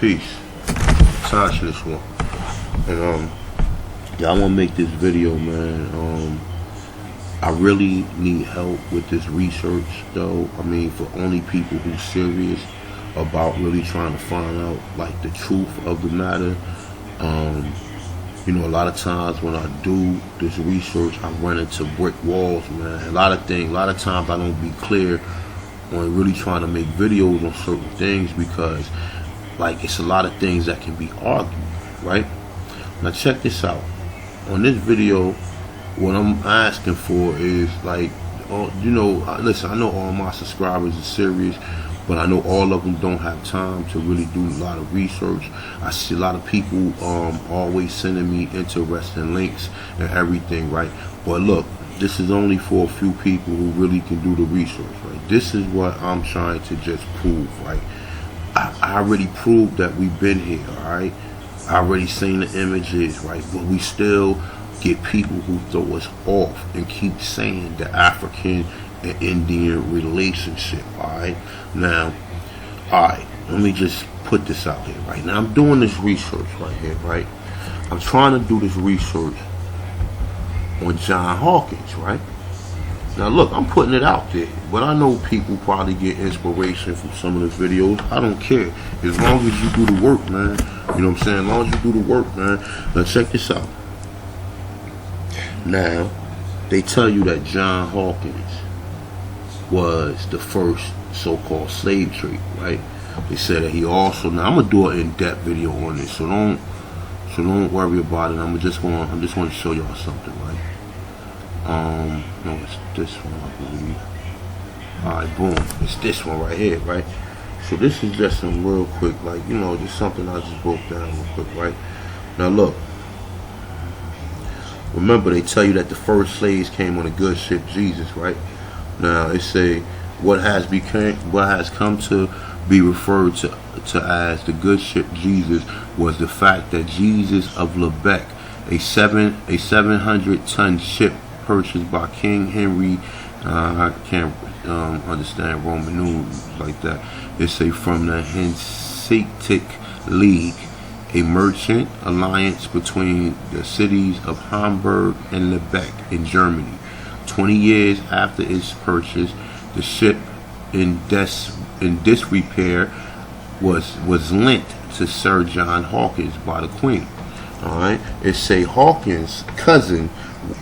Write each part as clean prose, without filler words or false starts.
Peace. Touch this one. And yeah, I wanna make this video, man. I really need help with this research though. I mean, for only people who's serious about really trying to find out like the truth of the matter. You know, a lot of times when I do this research, I run into brick walls, man. A lot of times I don't be clear on really trying to make videos on certain things because like it's a lot of things that can be argued, right? Now check this out. On this video, what I'm asking for is like, you know, listen, I know all my subscribers are serious, but I know all of them don't have time to really do a lot of research. I see a lot of people always sending me interesting links and everything, right? But look, this is only for a few people who really can do the research, right? This is what I'm trying to just prove, right? I already proved that we've been here, all right? I already seen the images, right? But we still get people who throw us off and keep saying the African and Indian relationship, alright? Now, alright, let me just put this out here, right? Now, I'm doing this research right here, right? I'm trying to do this research on John Hawkins, right? Now, look, I'm putting it out there, but I know people probably get inspiration from some of the videos. I don't care. As long as you do the work, man. You know what I'm saying? As long as you do the work, man. Now, check this out. Now, they tell you that John Hawkins was the first so-called slave trade, right? They said that he also, now I'm gonna do an in-depth video on this, so don't worry about it. I'm just going to show y'all something, right? No, it's this one, I believe. Alright, boom, it's this one right here, right? So this is just some real quick, like, you know, just something I just broke down real quick, right? Now look, remember they tell you that the first slaves came on a good ship, Jesus, right? Now they say what has come to be referred to as the good ship Jesus was the fact that Jesus of Lubeck, a 700-ton ship purchased by King Henry, I can't understand Roman numerals like that. They say from the Hanseatic League, a merchant alliance between the cities of Hamburg and Lubeck in Germany. 20 years after its purchase, the ship in disrepair was lent to Sir John Hawkins by the Queen. Alright, it say Hawkins' cousin,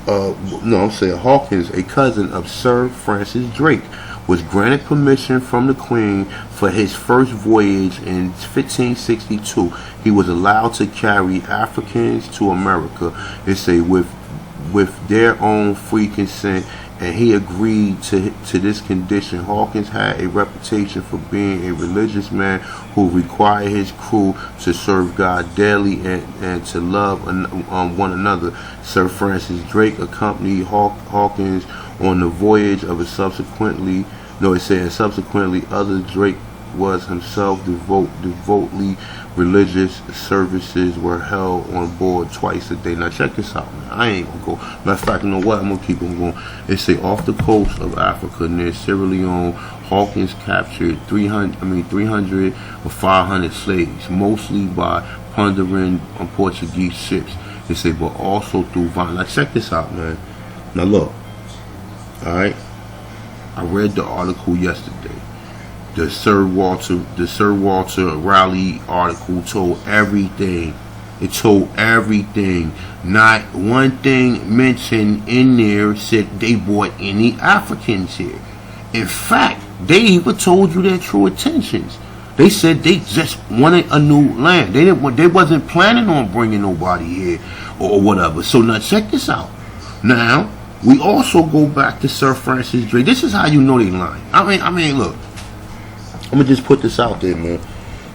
Hawkins, a cousin of Sir Francis Drake, was granted permission from the Queen for his first voyage in 1562. He was allowed to carry Africans to America, they say, with their own free consent, and he agreed to this condition. Hawkins had a reputation for being a religious man who required his crew to serve God daily and to love one another. Sir Francis Drake accompanied Hawkins on the voyage of subsequently other Drake was himself devotedly religious services were held on board twice a day. Now check this out, man. I ain't gonna go. Matter of fact, you know what? I'm gonna keep on going. They say off the coast of Africa near Sierra Leone, Hawkins captured 300 or 500 slaves, mostly by plundering on Portuguese ships. They say, but also through violence. Now check this out, man. Now look. All right. I read the article yesterday. The Sir Walter Raleigh article told everything. It told everything. Not one thing mentioned in there said they brought any Africans here. In fact, they even told you their true intentions. They said they just wanted a new land. They wasn't planning on bringing nobody here or whatever. So now check this out. Now we also go back to Sir Francis Drake. This is how you know they lying. I mean, look. I'm gonna just put this out there, man,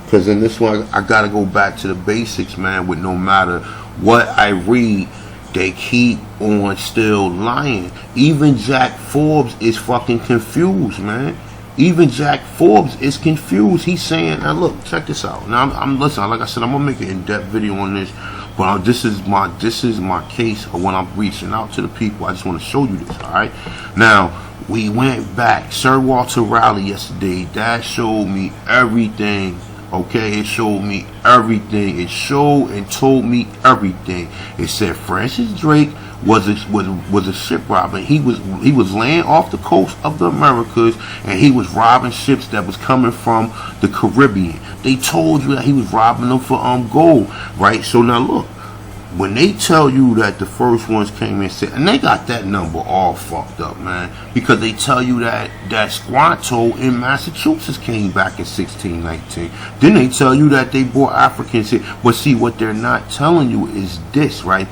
because in this one I gotta go back to the basics, man. With no matter what I read, they keep on still lying. Even Jack Forbes is fucking confused, man. Even Jack Forbes is confused. He's saying, now look, check this out. Now I'm listening. Like I said, I'm gonna make an in-depth video on this, but this is my case of when I'm reaching out to the people. I just want to show you this. All right, now. We went back, Sir Walter Raleigh yesterday, that showed me everything Okay, it showed me everything. It showed and told me everything. It said Francis Drake was a ship robber. He was laying off the coast of the Americas, and he was robbing ships that was coming from the Caribbean. They told you that he was robbing them for gold, right? So now look, when they tell you that the first ones came and said, and they got that number all fucked up, man, because they tell you that Squanto in Massachusetts came back in 1619. Then they tell you that they brought Africans here. But see, what they're not telling you is this, right?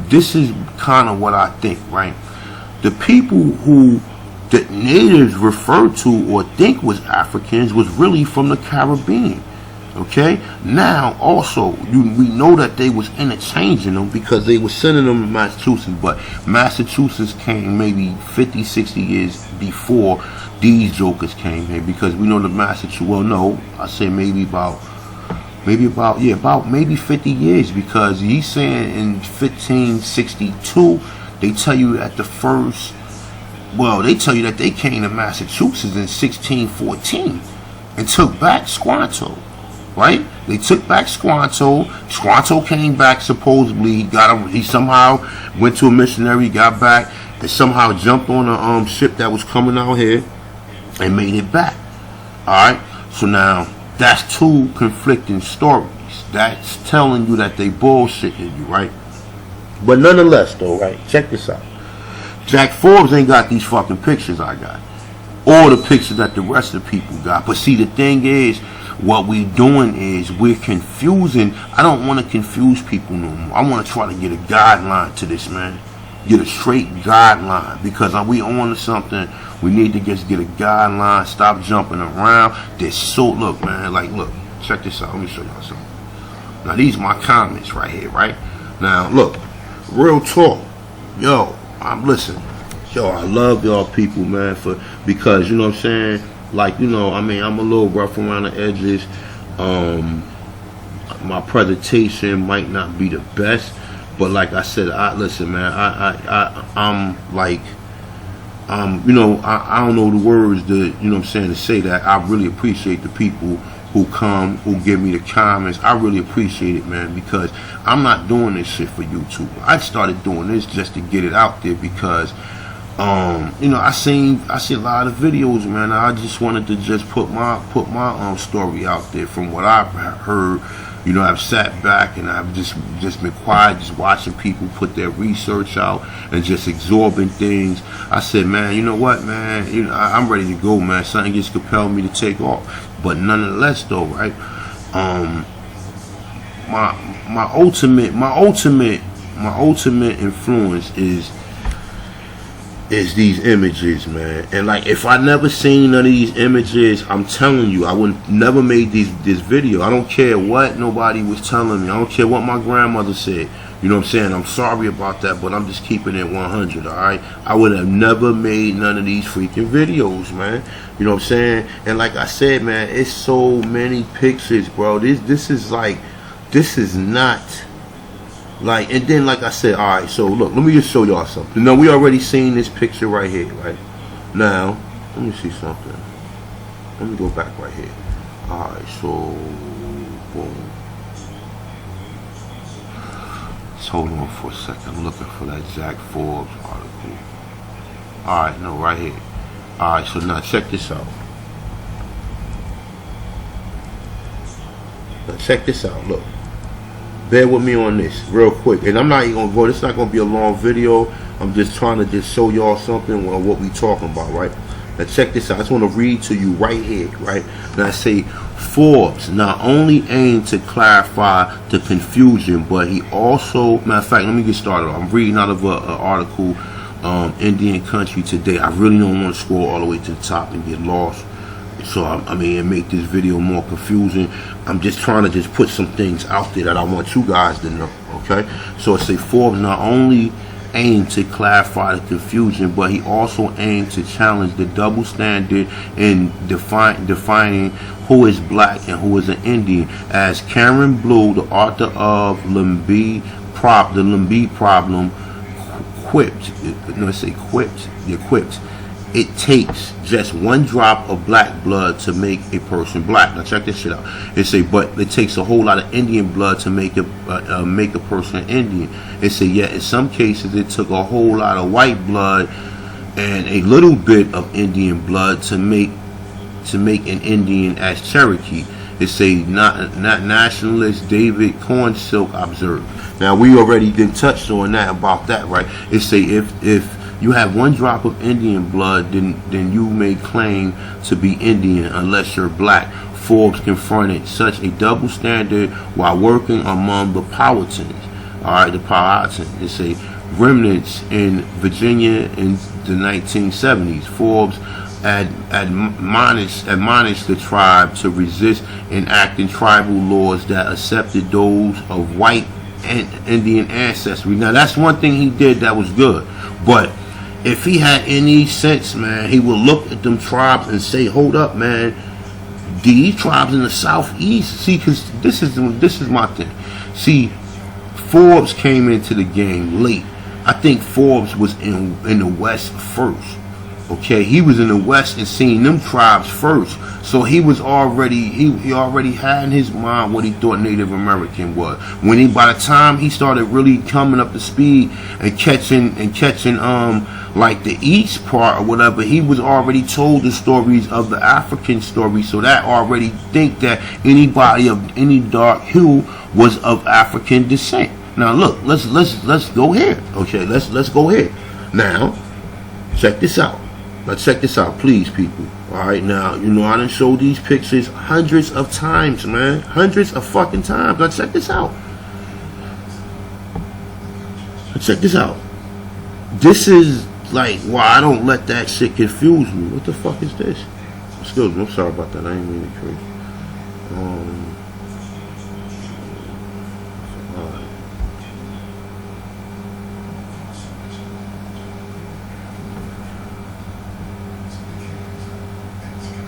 This is kind of what I think, right? The people who the natives referred to or think was Africans was really from the Caribbean. Okay, now also we know that they was interchanging them because they were sending them to Massachusetts, but Massachusetts came maybe 50, 60 years before these jokers came here, because we know the Massachusetts, well no, I say maybe about 50 years, because he's saying in 1562 they tell you that they tell you that they came to Massachusetts in 1614 and took back Squanto. Right? They took back Squanto. Squanto came back supposedly. He somehow went to a missionary, got back, and somehow jumped on a ship that was coming out here and made it back. Alright? So now that's two conflicting stories. That's telling you that they bullshitting you, right? But nonetheless though, right? Check this out. Jack Forbes ain't got these fucking pictures I got. Or the pictures that the rest of the people got. But see, the thing is, what we doing is we're confusing. I don't want to confuse people no more. I want to try to get a guideline to this, man. Get a straight guideline, because are we on to something? We need to just get a guideline. Stop jumping around. Look, man, like, look, check this out. Let me show y'all something. Now, these are my comments right here, right? Now, look, real talk. Yo, listen. Yo, I love y'all people, man, because, you know what I'm saying? Like, you know, I mean, I'm a little rough around the edges. My presentation might not be the best, but like I said, listen, man, I'm like, you know, I don't know the words to, you know what I'm saying, to say that. I really appreciate the people who come, who give me the comments. I really appreciate it, man, because I'm not doing this shit for YouTube. I started doing this just to get it out there, because you know, I see a lot of videos, man. I just wanted to just put my story out there from what I've heard. You know, I've sat back and I've just been quiet, just watching people put their research out and just absorbing things. I said, man, you know what, man, you know, I'm ready to go, man. Something just compelled me to take off. But nonetheless, though, right? My ultimate influence is these images, man. And like, if I never seen none of these images, I'm telling you, I would never made this video. I don't care what nobody was telling me. I don't care what my grandmother said. You know what I'm saying? I'm sorry about that, but I'm just keeping it 100, alright? I would have never made none of these freaking videos, man. You know what I'm saying? And like I said, man, it's so many pictures, bro. This is not like, and then like I said, alright, so look, let me just show y'all something. Now, we already seen this picture right here, right? Now, let me see something. Let me go back right here. Alright, so boom. Let's hold on for a second. I'm looking for that Jack Forbes article. Alright, no, right here. Alright, so now check this out. Now check this out, look. Bear with me on this real quick, and I'm not even gonna go. This is not gonna be a long video. I'm just trying to just show y'all something on what we talking about, right? Now check this out. I just want to read to you right here, right? Now I say Forbes not only aimed to clarify the confusion, but he also, matter of fact, let me get started. I'm reading out of an article, Indian Country Today. I really don't want to scroll all the way to the top and get lost. So I mean, and make this video more confusing. I'm just trying to just put some things out there that I want you guys to know, okay? So I say Forbes not only aimed to clarify the confusion, but he also aimed to challenge the double standard in defining who is black and who is an Indian. As Karen Blue, the author of the Lumbee Problem, quipped. it takes just one drop of black blood to make a person black. Now check this shit out. It say, but it takes a whole lot of Indian blood to make a person Indian. It say, yet in some cases it took a whole lot of white blood and a little bit of Indian blood to make an Indian as Cherokee. It say, not nationalist David Cornsilk observed. Now we already did touched on that about that, right? It say if you have one drop of Indian blood, then you may claim to be Indian unless you're black. Forbes confronted such a double standard while working among the Powhatans. Alright, the Powhatans. It say remnants in Virginia in the 1970s. Forbes admonished the tribe to resist enacting tribal laws that accepted those of white and Indian ancestry. Now that's one thing he did that was good, but if he had any sense, man, he would look at them tribes and say, hold up, man, these tribes in the southeast, see, because this is my thing. See, Forbes came into the game late. I think Forbes was in the West first. Okay, he was in the West and seen them tribes first, so he was already he already had in his mind what he thought Native American was. When by the time he started really coming up to speed and catching like the East part or whatever, he was already told the stories of the African story, so that already think that anybody of any dark hue was of African descent. Now look, let's go here. Okay, let's go here. Now, check this out. Now check this out, please, people. Alright, now, you know I done showed these pictures hundreds of times, man. Hundreds of fucking times. Now check this out. Now check this out. This is like why I don't let that shit confuse me. What the fuck is this? Excuse me, I'm sorry about that. I ain't mean to crazy.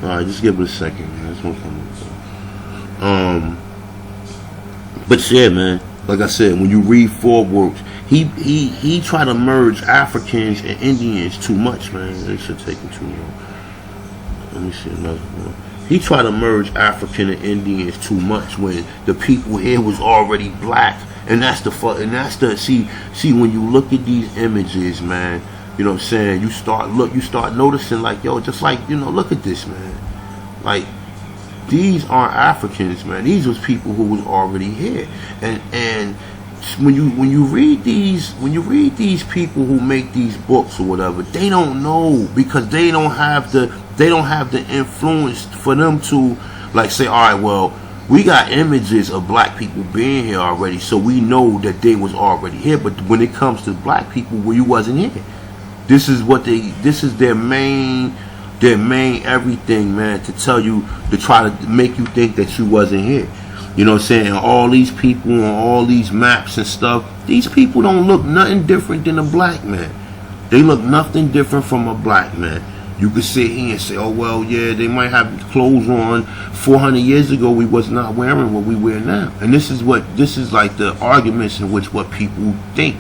Alright, just give it a second, man. This won't come. But yeah, man. Like I said, when you read Forbes works, he tried to merge Africans and Indians too much, man. It should take him too long. Let me see another one. He tried to merge African and Indians too much when the people here was already black, and that's the see when you look at these images, man. You know what I'm saying? You start noticing like, yo, just like, you know, look at this, man. Like, these aren't Africans, man. These was people who was already here. And when you read these people who make these books or whatever, they don't know, because they don't have the influence for them to like say, all right, well, we got images of black people being here already, so we know that they was already here. But when it comes to black people, well, you wasn't here. This is their main everything, man, to tell you, to try to make you think that you wasn't here. You know what I'm saying? All these people on all these maps and stuff, these people don't look nothing different than a black man. They look nothing different from a black man. You could sit here and say, oh, well, yeah, they might have clothes on 400 years ago we was not wearing what we wear now. And this is like the arguments in which what people think.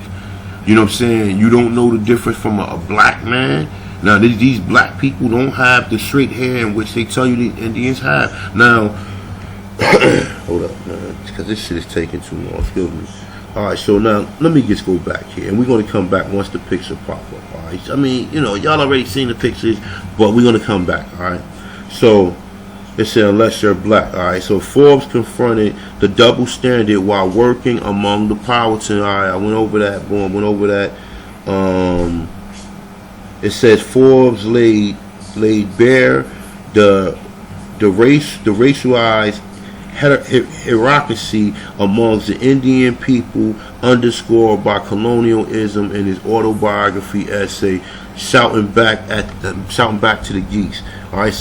You know what I'm saying? You don't know the difference from a black man. Now, these black people don't have the straight hair in which they tell you the Indians have. Now, hold up, man, because this shit is taking too long. Excuse me. All right, so now let me just go back here, and we're going to come back once the picture pop up. All right, I mean, you know, y'all already seen the pictures, but we're going to come back. All right, so it said unless you're black. All right, so Forbes confronted the double standard while working among the Powhatans. All right, I went over that. Boom, went over that. It says Forbes laid bare the racialized hierarchy amongst the Indian people, underscored by colonialism in his autobiography essay shouting back to the geese. All right,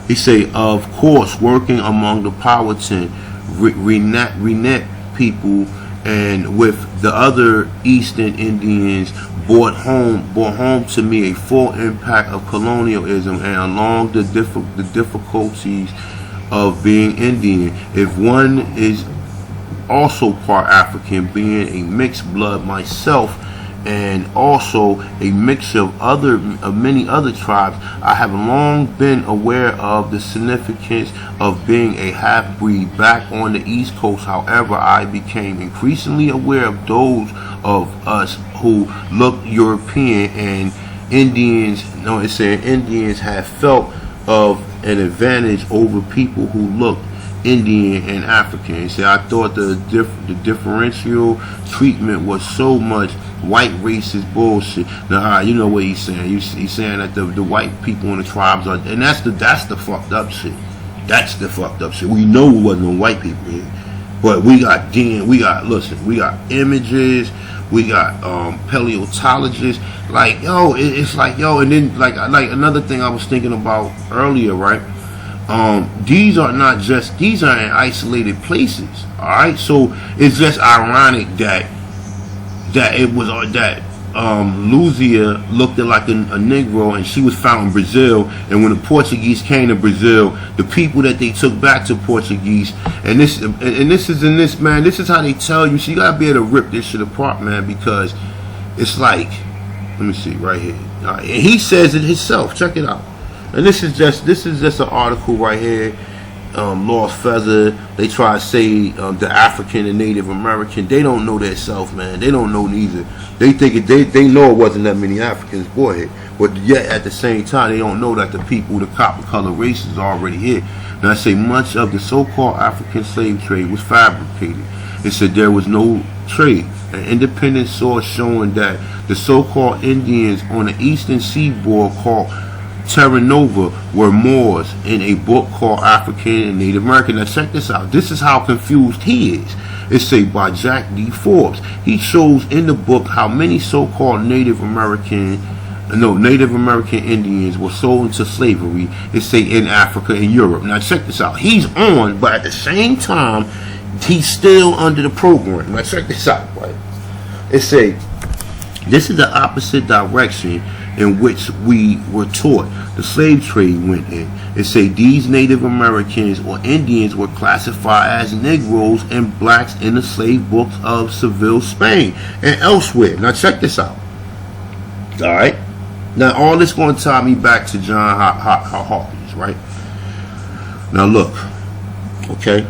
he say of course working among the Powhatan Rennet people and with the other Eastern Indians brought home to me a full impact of colonialism and along the difficulties of being Indian. If one is also part African, being a mixed blood myself and also a mixture of many other tribes. I have long been aware of the significance of being a half-breed back on the East Coast. However, I became increasingly aware of those of us who look European and Indians. No, it's saying Indians have felt of an advantage over people who look Indian and African. See, I thought the differential treatment was so much white racist bullshit. Now, you know what he's saying. He's saying that the white people in the tribes are, and that's the fucked up shit. That's the fucked up shit. We know it wasn't no white people here, but we got images, we got paleontologists. Like, yo, it's like, yo, and then like another thing I was thinking about earlier, right? These are in isolated places. All right, so it's just ironic that it was that Luzia looked like a Negro, and she was found in Brazil. And when the Portuguese came to Brazil, the people that they took back to Portuguese, and this is how they tell you. So you gotta be able to rip this shit apart, man, because it's like, let me see right here. All right, and he says it himself. Check it out. And this is just an article right here. Lost Feather. They try to say the African and Native American. They don't know that self, man. They don't know neither. They think they know it wasn't that many Africans born here, but yet at the same time they don't know that the people, the copper color races, are already here. And I say much of the so-called African slave trade was fabricated. It said there was no trade. An independent source showing that the so-called Indians on the eastern seaboard called Terra Nova were Moors in a book called African and Native American. Now check this out. This is how confused he is. It's say by Jack D. Forbes. He shows in the book how many so-called Native American Indians were sold into slavery. It say in Africa and Europe. Now check this out. He's on, but at the same time, he's still under the program. Now check this out, right? It say this is the opposite direction in which we were taught the slave trade went in. It say these Native Americans or Indians were classified as Negroes and blacks in the slave books of Seville, Spain, and elsewhere. Now check this out. All right. Now all this going to tie me back to John Hawkins, right? Now look, okay.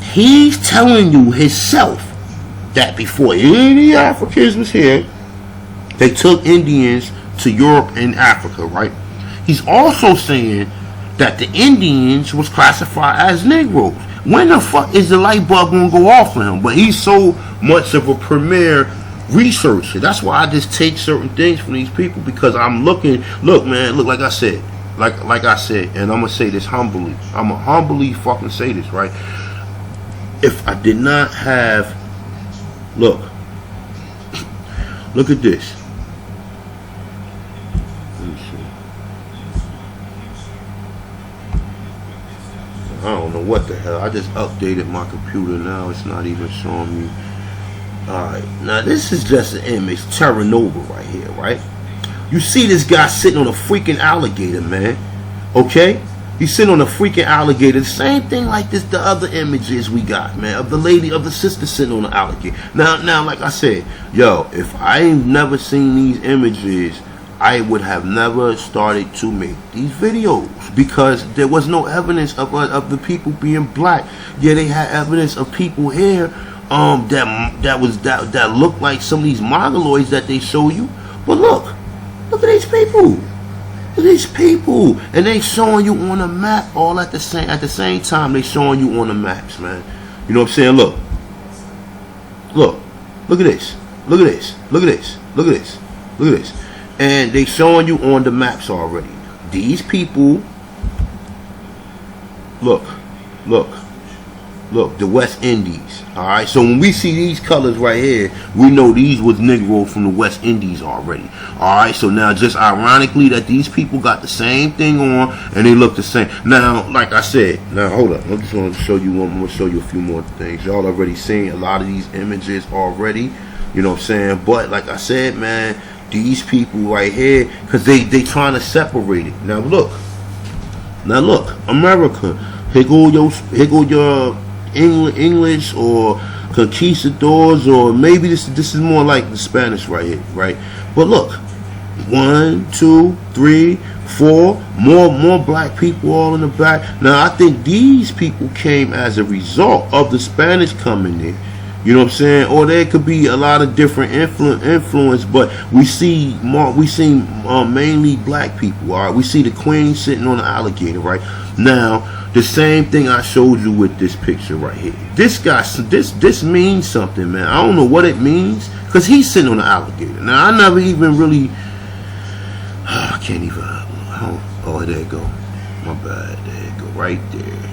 He's telling you himself that before any Africans was here, they took Indians to Europe and Africa, right? He's also saying that the Indians was classified as Negroes. When the fuck is the light bulb gonna go off for him? But he's so much of a premier researcher. That's why I just take certain things from these people, because I'm looking. Look, man. Look, like I said, like I said, and I'm gonna say this humbly. I'm gonna humbly fucking say this, right? If I did not have, look at this. I don't know what the hell. I just updated my computer now. It's not even showing me. Alright. Now this is just an image. Terra Nova right here, right? You see this guy sitting on a freaking alligator, man. Okay? He's sitting on a freaking alligator. The same thing like this, the other images we got, man. Of the sister sitting on the alligator. Now, like I said, yo, if I ain't never seen these images, I would have never started to make these videos, because there was no evidence of the people being black. Yeah, they had evidence of people here that looked like some of these mongoloids that they show you. But look at these people. Look at these people, and they showing you on the map all at the same time. They showing you on the maps, man. You know what I'm saying? Look at this. Look at this. Look at this. Look at this. Look at this. And they showing you on the maps already. These people, look, the West Indies. Alright, so when we see these colors right here, we know these was Negroes from the West Indies already. Alright, so now just ironically that these people got the same thing on and they look the same. Now, like I said, now hold up. I'm just going to show you one. I'm going to show you a few more things. Y'all already seen a lot of these images already. You know what I'm saying? But like I said, man, these people right here, because they trying to separate it. Now look, America. Here go your English or conquistadors, or maybe this is more like the Spanish right here, right? But look, 1, 2, 3, 4 more black people all in the back. Now I think these people came as a result of the Spanish coming in. You know what I'm saying? Or there could be a lot of different influence, but we see mainly black people. All right, we see the queen sitting on the alligator. Right now, the same thing I showed you with this picture right here. This guy, this means something, man. I don't know what it means, because he's sitting on the alligator. Now I never even really. I can't even. Oh, there you go. My bad. There you go. Right there.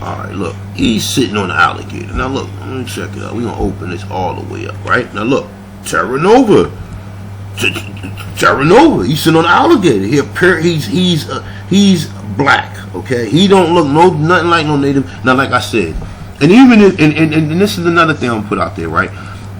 Alright, look. He's sitting on the alligator. Now look, let me check it out. We're going to open this all the way up, right? Now look. Terra Nova. Terra Nova. He's sitting on the alligator. He's black, okay? He don't look nothing like no native. Now, like I said, and even if, and this is another thing I'm going to put out there, right?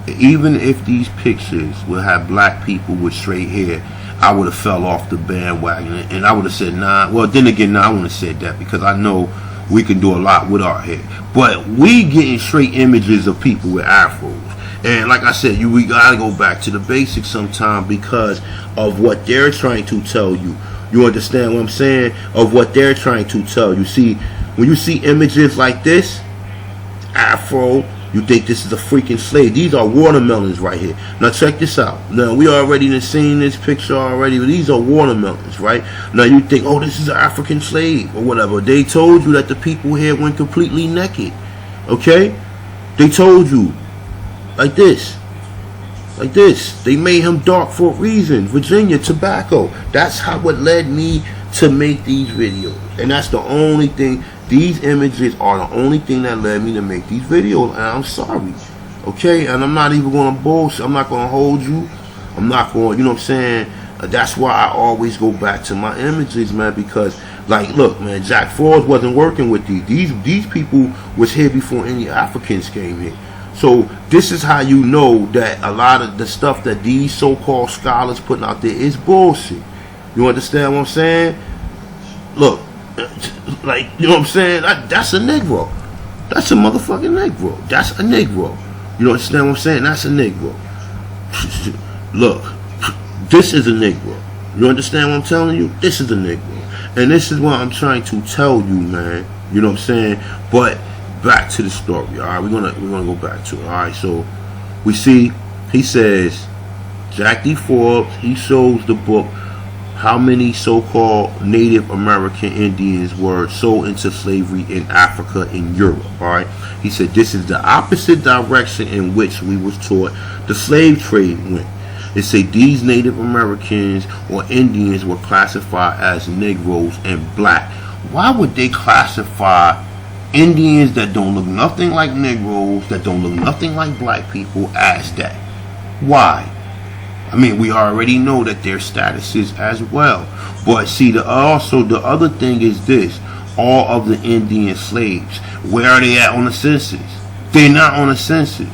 Even if these pictures will have black people with straight hair, I would have fell off the bandwagon, and I would have said, nah. Well, then again, nah, I wouldn't have said that, because I know we can do a lot with our hair. But we getting straight images of people with afros. And like I said, we got to go back to the basics sometime, because of what they're trying to tell you. You understand what I'm saying? Of what they're trying to tell you. See, when you see images like this, afro, you think this is a freaking slave. These are watermelons right here. Now check this out. Now we already seen this picture already, but these are watermelons, right? Now you think, oh, this is an African slave or whatever. They told you that the people here went completely naked. Okay? They told you. Like this. Like this. They made him dark for a reason. Virginia, tobacco. That's how it led me to make these videos. And that's the only thing. These images are the only thing that led me to make these videos, and I'm sorry, okay? And I'm not even going to bullshit. I'm not going to hold you. I'm not going, you know what I'm saying? That's why I always go back to my images, man, because, like, look, man, Jack Forbes wasn't working with these. These people was here before any Africans came here. So this is how you know that a lot of the stuff that these so-called scholars putting out there is bullshit. You understand what I'm saying? Look. Like, you know what I'm saying? That's a Negro. That's a motherfucking Negro. That's a Negro. You understand what I'm saying? That's a Negro. Look, this is a Negro. You understand what I'm telling you? This is a Negro. And this is what I'm trying to tell you, man. You know what I'm saying? But back to the story. Alright, we're gonna go back to it. Alright, so we see he says Jack D. Forbes, he shows the book how many so-called Native American Indians were sold into slavery in Africa and Europe. Alright, he said this is the opposite direction in which we was taught the slave trade went. It said these Native Americans or Indians were classified as Negroes and black. Why would they classify Indians that don't look nothing like Negroes, that don't look nothing like black people, as that? Why? I mean, we already know that their status is as well. But see, also the other thing is this. All of the Indian slaves, where are they at on the census? They're not on the census.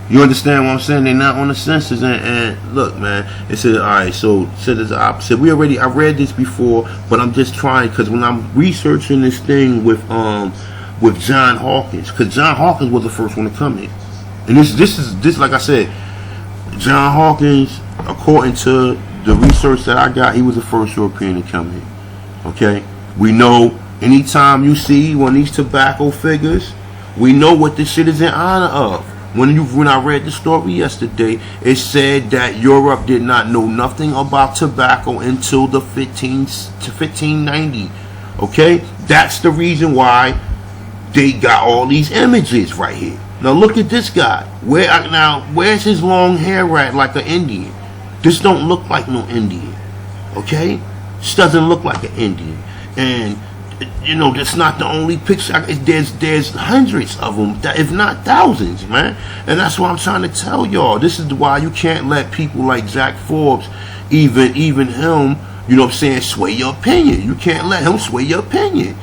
You understand what I'm saying? They're not on the census. And look, man, it said, alright, so it said it's the opposite. I read this before, but I'm just trying, because when I'm researching this thing with John Hawkins, because John Hawkins was the first one to come here. And this like I said, John Hawkins, according to the research that I got, he was the first European to come here. Okay? We know anytime you see one of these tobacco figures, we know what this shit is in honor of. When I read the story yesterday, it said that Europe did not know nothing about tobacco until the 1590. Okay? That's the reason why they got all these images right here. Now look at this guy. Where's his long hair at, like an Indian? This don't look like no Indian. Okay? This doesn't look like an Indian. And you know, that's not the only picture. There's hundreds of them, if not thousands, man. And that's what I'm trying to tell y'all. This is why you can't let people like Jack Forbes, even him, you know what I'm saying, sway your opinion. You can't let him sway your opinion.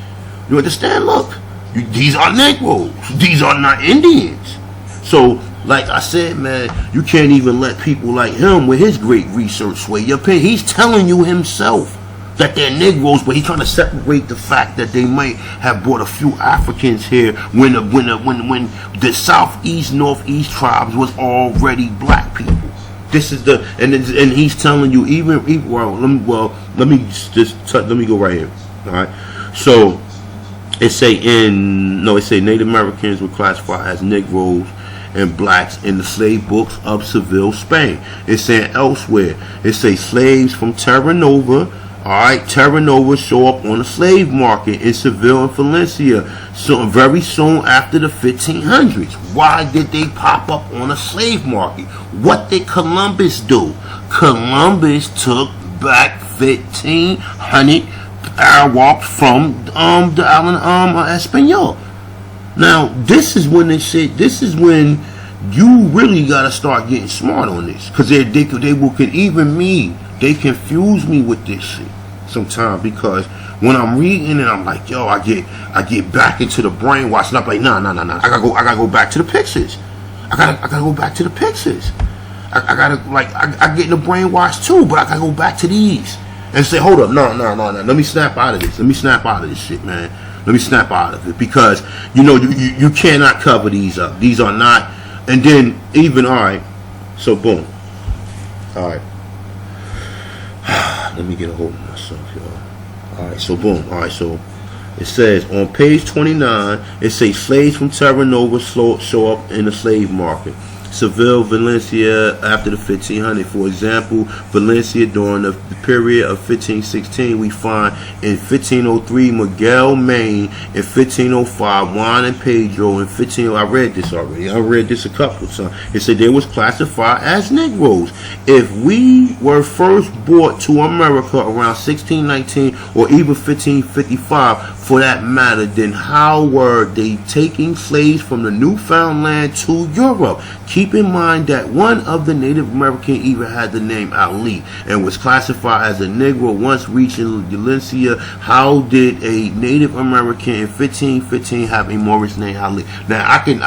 You understand? Look. These are Negroes. These are not Indians. So, like I said, man, you can't even let people like him with his great research sway your opinion. He's telling you himself. that they're Negroes, but he's trying to separate the fact that they might have brought a few Africans here when the southeast, northeast tribes was already black people. This is the and he's telling you even let me go right here. All right, so it say Native Americans were classified as Negroes and blacks in the slave books of Seville, Spain. It's saying elsewhere. It say slaves from Terra Nova. Alright, Terra Nova show up on the slave market in Seville and Valencia so very soon after the 1500s. Why did they pop up on a slave market? What did Columbus do? Columbus took back 1,500 Arawaks from the island Espanol. Now, this is when you really gotta start getting smart on this, because they confuse me with this shit sometimes, because when I'm reading it, I'm like, yo, I get back into the brainwash, and I'm like, nah. I gotta go back to the pictures. I gotta go back to the pictures. I get in the brainwash too, but I gotta go back to these and say, hold up, no. Let me snap out of this. Let me snap out of this shit, man. Let me snap out of it, because you cannot cover these up. These are not. And then even alright, so boom. Alright. Let me get a hold of myself, y'all. Alright, so boom. Alright, so it says on page 29, it says slaves from Terra Nova show up in the slave market. Seville, Valencia after the 1500. For example, Valencia during the period of 1516, we find in 1503 Miguel Maine, in 1505 Juan and Pedro, in 15. I read this already. I read this a couple of times. It said they was classified as Negroes. If we were first brought to America around 1619 or even 1555, for that matter, then how were they taking slaves from the Newfoundland to Europe? Keep in mind that one of the Native Americans even had the name Ali and was classified as a Negro once reaching Valencia. How did a Native American in 1515 have a Moorish name Ali? Now I can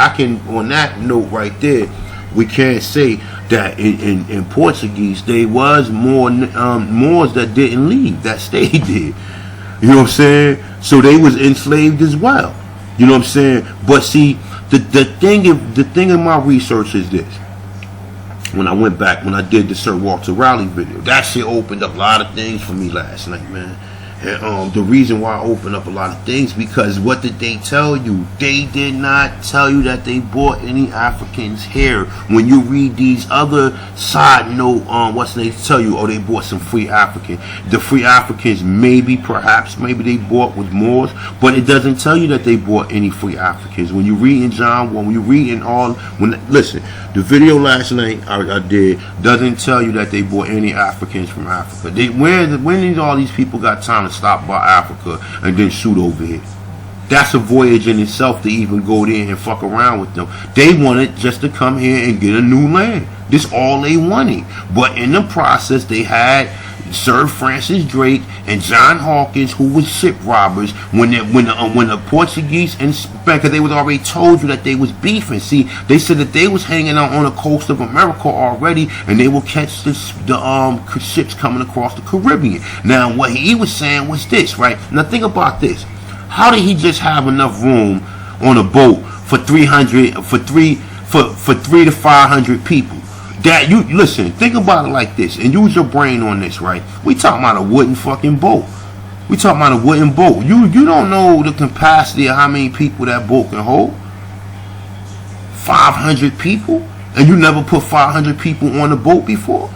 on that note right there, we can't say that in Portuguese there was more Moors that didn't leave, that stayed there. You know what I'm saying? So they was enslaved as well. You know what I'm saying? But see, the thing in my research is this. When I went back, when I did the Sir Walter Raleigh video, that shit opened up a lot of things for me last night, man. And the reason why I opened up a lot of things, because what did they tell you? They did not tell you that they brought any Africans here. When you read these other side note, what's they tell you? Oh, they brought some free Africans. The free Africans, maybe they brought with Moors, but it doesn't tell you that they brought any free Africans. When you read in John, when you read in listen, the video last night I did doesn't tell you that they brought any Africans from Africa. When did all these people got time to stop by Africa and then shoot over here? That's a voyage in itself to even go there and fuck around with them. They wanted just to come here and get a new land. This all they wanted. But in the process, they had Sir Francis Drake and John Hawkins, who was ship robbers, when the Portuguese and because they was already told you that they was beefing. See, they said that they was hanging out on the coast of America already, and they will catch the ships coming across the Caribbean. Now, what he was saying was this, right? Now, think about this. How did he just have enough room on a boat for 300 to 500 people? That you listen, think about it like this, and use your brain on this, right? We talking about a wooden fucking boat. We talking about a wooden boat. You don't know the capacity of how many people that boat can hold. 500 people, and you never put 500 people on a boat before.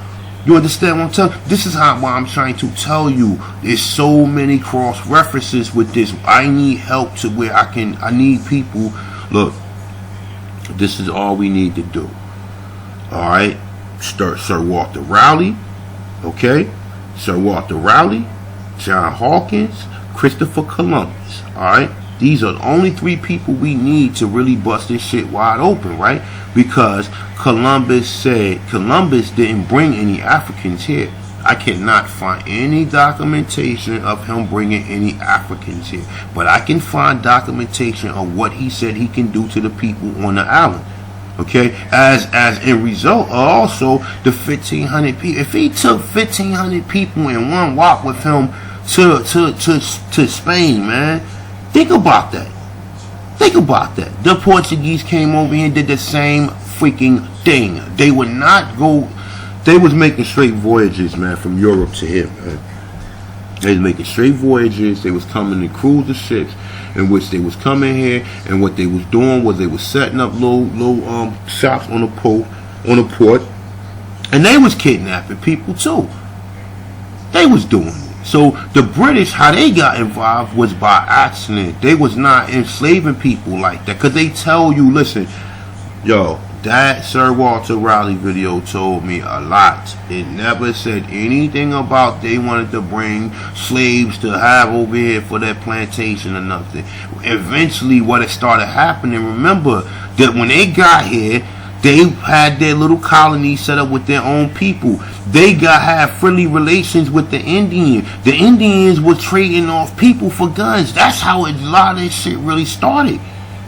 You understand what I'm telling you? This is why I'm trying to tell you. There's so many cross references with this. I need help to where I need people. Look, this is all we need to do. Alright, Sir Walter Raleigh, okay, Sir Walter Raleigh, John Hawkins, Christopher Columbus. Alright, these are the only three people we need to really bust this shit wide open, right? Because Columbus said Columbus didn't bring any Africans here. I cannot find any documentation of him bringing any Africans here, but I can find documentation of what he said he can do to the people on the island. Okay, as in result, also the 1,500 people. If he took 1,500 people in one walk with him to Spain, man. Think about that. Think about that. The Portuguese came over here and did the same freaking thing. They would not go. They was making straight voyages, man, from Europe to here, man. They was making straight voyages. They was coming to cruise the ships, in which they was coming here, and what they was doing was they was setting up little shops on the port, and they was kidnapping people too. They was doing it. So the British, how they got involved was by accident. They was not enslaving people like that, because they tell you, listen, yo, that Sir Walter Raleigh video told me a lot. It never said anything about they wanted to bring slaves to have over here for their plantation or nothing. Eventually what it started happening, remember that when they got here, they had their little colony set up with their own people. They had friendly relations with the Indians. The Indians were trading off people for guns. That's how a lot of this shit really started.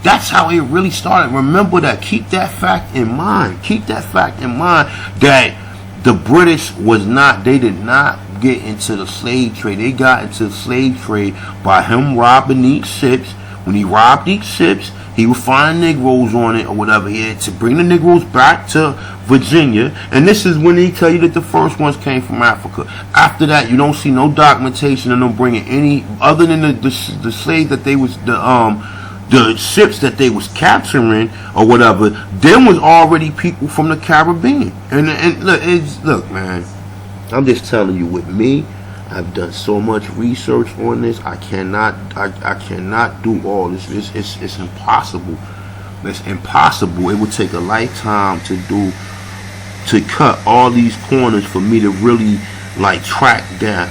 That's how it really started. Remember that. Keep that fact in mind. Keep that fact in mind that the British they did not get into the slave trade. They got into the slave trade by him robbing these ships. When he robbed these ships, he would find Negroes on it or whatever he had to bring the Negroes back to Virginia. And this is when they tell you that the first ones came from Africa. After that, you don't see no documentation of them bringing any other than the slaves that they was the ships that they was capturing or whatever. Them was already people from the Caribbean. And look, man, I'm just telling you, with me, I've done so much research on this. I cannot do all this. It's impossible. It's impossible. It would take a lifetime to cut all these corners for me to really like track down.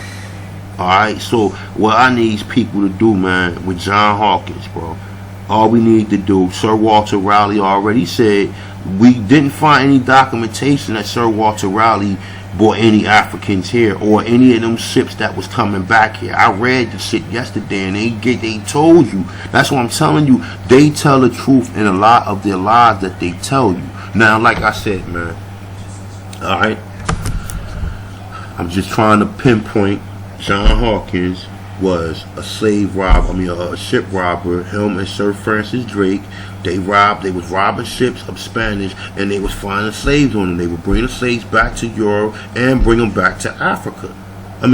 Alright, so what I need people to do, man, with John Hawkins, bro, all we need to do, Sir Walter Raleigh already said, we didn't find any documentation that Sir Walter Raleigh brought any Africans here or any of them ships that was coming back here. I read the shit yesterday and they told you. That's what I'm telling you. They tell the truth in a lot of their lies that they tell you. Now, like I said, man, alright, I'm just trying to pinpoint John Hawkins was a slave robber, a ship robber. Him and Sir Francis Drake, they was robbing ships of Spanish, and they was finding slaves on them. They would bring the slaves back to Europe and bring them back to Africa. And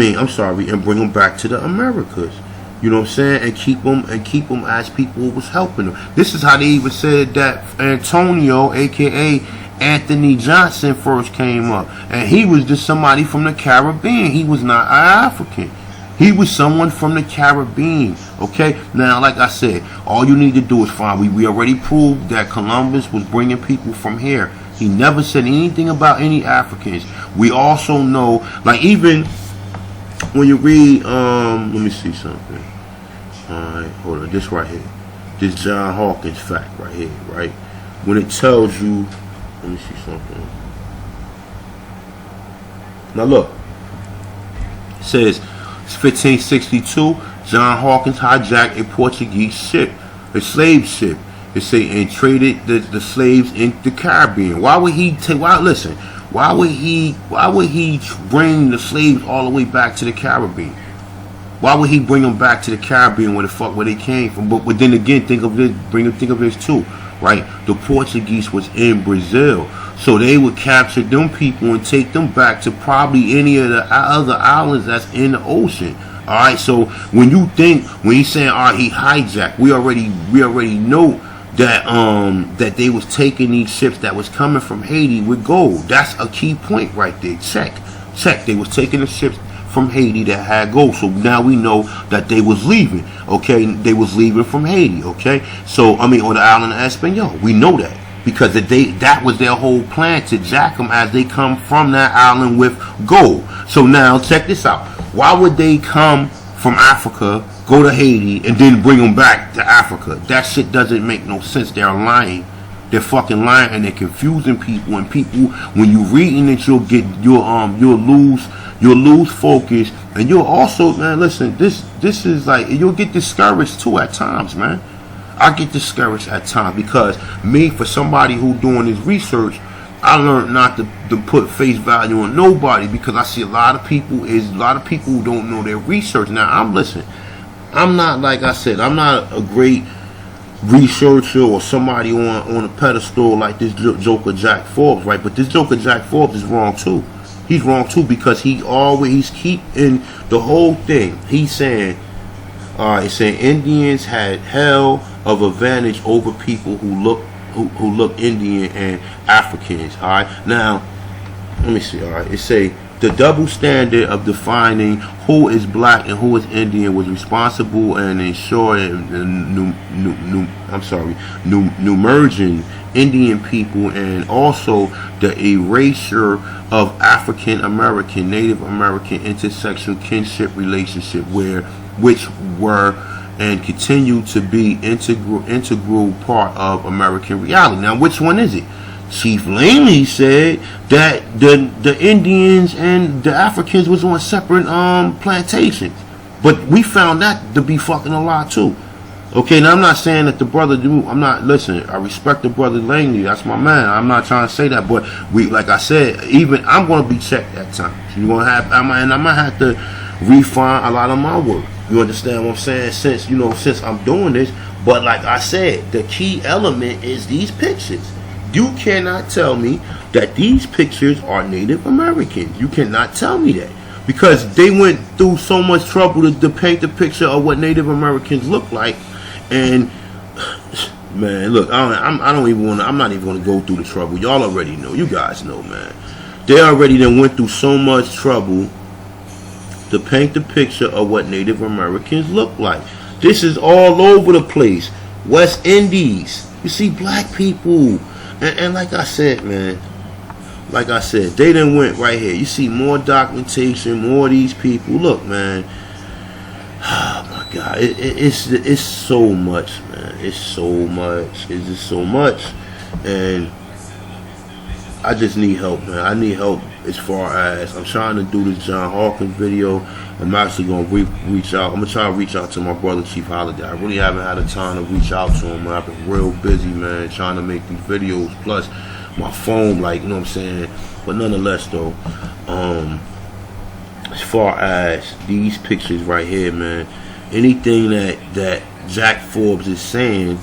bring them back to the Americas. You know what I'm saying? And keep them as people who was helping them. This is how they even said that Antonio, aka Anthony Johnson, first came up, and he was just somebody from the Caribbean. He was not an African. He was someone from the Caribbean. Okay? Now, like I said, all you need to do is find. We already proved that Columbus was bringing people from here. He never said anything about any Africans. We also know, like, even when you read, let me see something. Alright, hold on. This right here. This John Hawkins fact right here, right? When it tells you, let me see something. Now look. It says, 1562, John Hawkins hijacked a Portuguese ship, a slave ship. It say, and traded the slaves in the Caribbean. Why would he why would he bring the slaves all the way back to the Caribbean? Why would he bring them back to the Caribbean where they came from? But then again, think of this too, right? The Portuguese was in Brazil. So they would capture them people and take them back to probably any of the other islands that's in the ocean. Alright, so when he's saying, alright, he hijacked, we already know that that they was taking these ships that was coming from Haiti with gold. That's a key point right there. Check. They was taking the ships from Haiti that had gold. So now we know that they was leaving. Okay, they was leaving from Haiti. Okay, so on the island of Espanol, we know that. Because that was their whole plan, to jack them as they come from that island with gold. So now check this out. Why would they come from Africa, go to Haiti, and then bring them back to Africa? That shit doesn't make no sense. They're lying. They're fucking lying, and they're confusing people. And people, when you reading it, you'll lose focus, and you'll also, man, listen. This is like, you'll get discouraged too at times, man. I get discouraged at times because me, for somebody who doing this research, I learned not to put face value on nobody, because I see a lot of people who don't know their research. Now I'm not, like I said, I'm not a great researcher or somebody on a pedestal like this Joker Jack Forbes, right? But this Joker Jack Forbes is wrong too. He's wrong too, because he's keeping the whole thing. He's saying, it's saying Indians had hell of advantage over people who look Indian and Africans. All right, now let me see. All right, it say the double standard of defining who is black and who is Indian was responsible and ensuring numerging Indian people, and also the erasure of African American, Native American intersectional kinship relationship, which were and continue to be integral part of American reality. Now, which one is it? Chief Langley said that the Indians and the Africans was on separate plantations, but we found that to be fucking a lie too. Okay, now I'm not saying that the brother do. Listen, I respect the brother Langley. That's my man. I'm not trying to say that, but like I said, even I'm going to be checked at times. I'm going to have to refine a lot of my work. You understand what I'm saying? Since I'm doing this, but like I said, the key element is these pictures. You cannot tell me that these pictures are Native Americans. You cannot tell me that, because they went through so much trouble to paint the picture of what Native Americans look like. And man, look, I'm not even going to go through the trouble. Y'all already know. You guys know, man. They already done went through so much trouble to paint the picture of what Native Americans look like. This is all over the place. West Indies. You see black people. And like I said, man, they done went right here. You see more documentation, more of these people. Look, man. Oh my God, it's so much, man. It's so much. It's just so much, and I just need help, man. I need help as far as I'm trying to do this John Hawkins video. I'm actually gonna reach out. I'm gonna try to reach out to my brother Chief Holiday. I really haven't had a time to reach out to him, man. I've been real busy, man, trying to make these videos. Plus, my phone, like, you know what I'm saying. But nonetheless, though, as far as these pictures right here, man, anything that Jack Forbes is saying,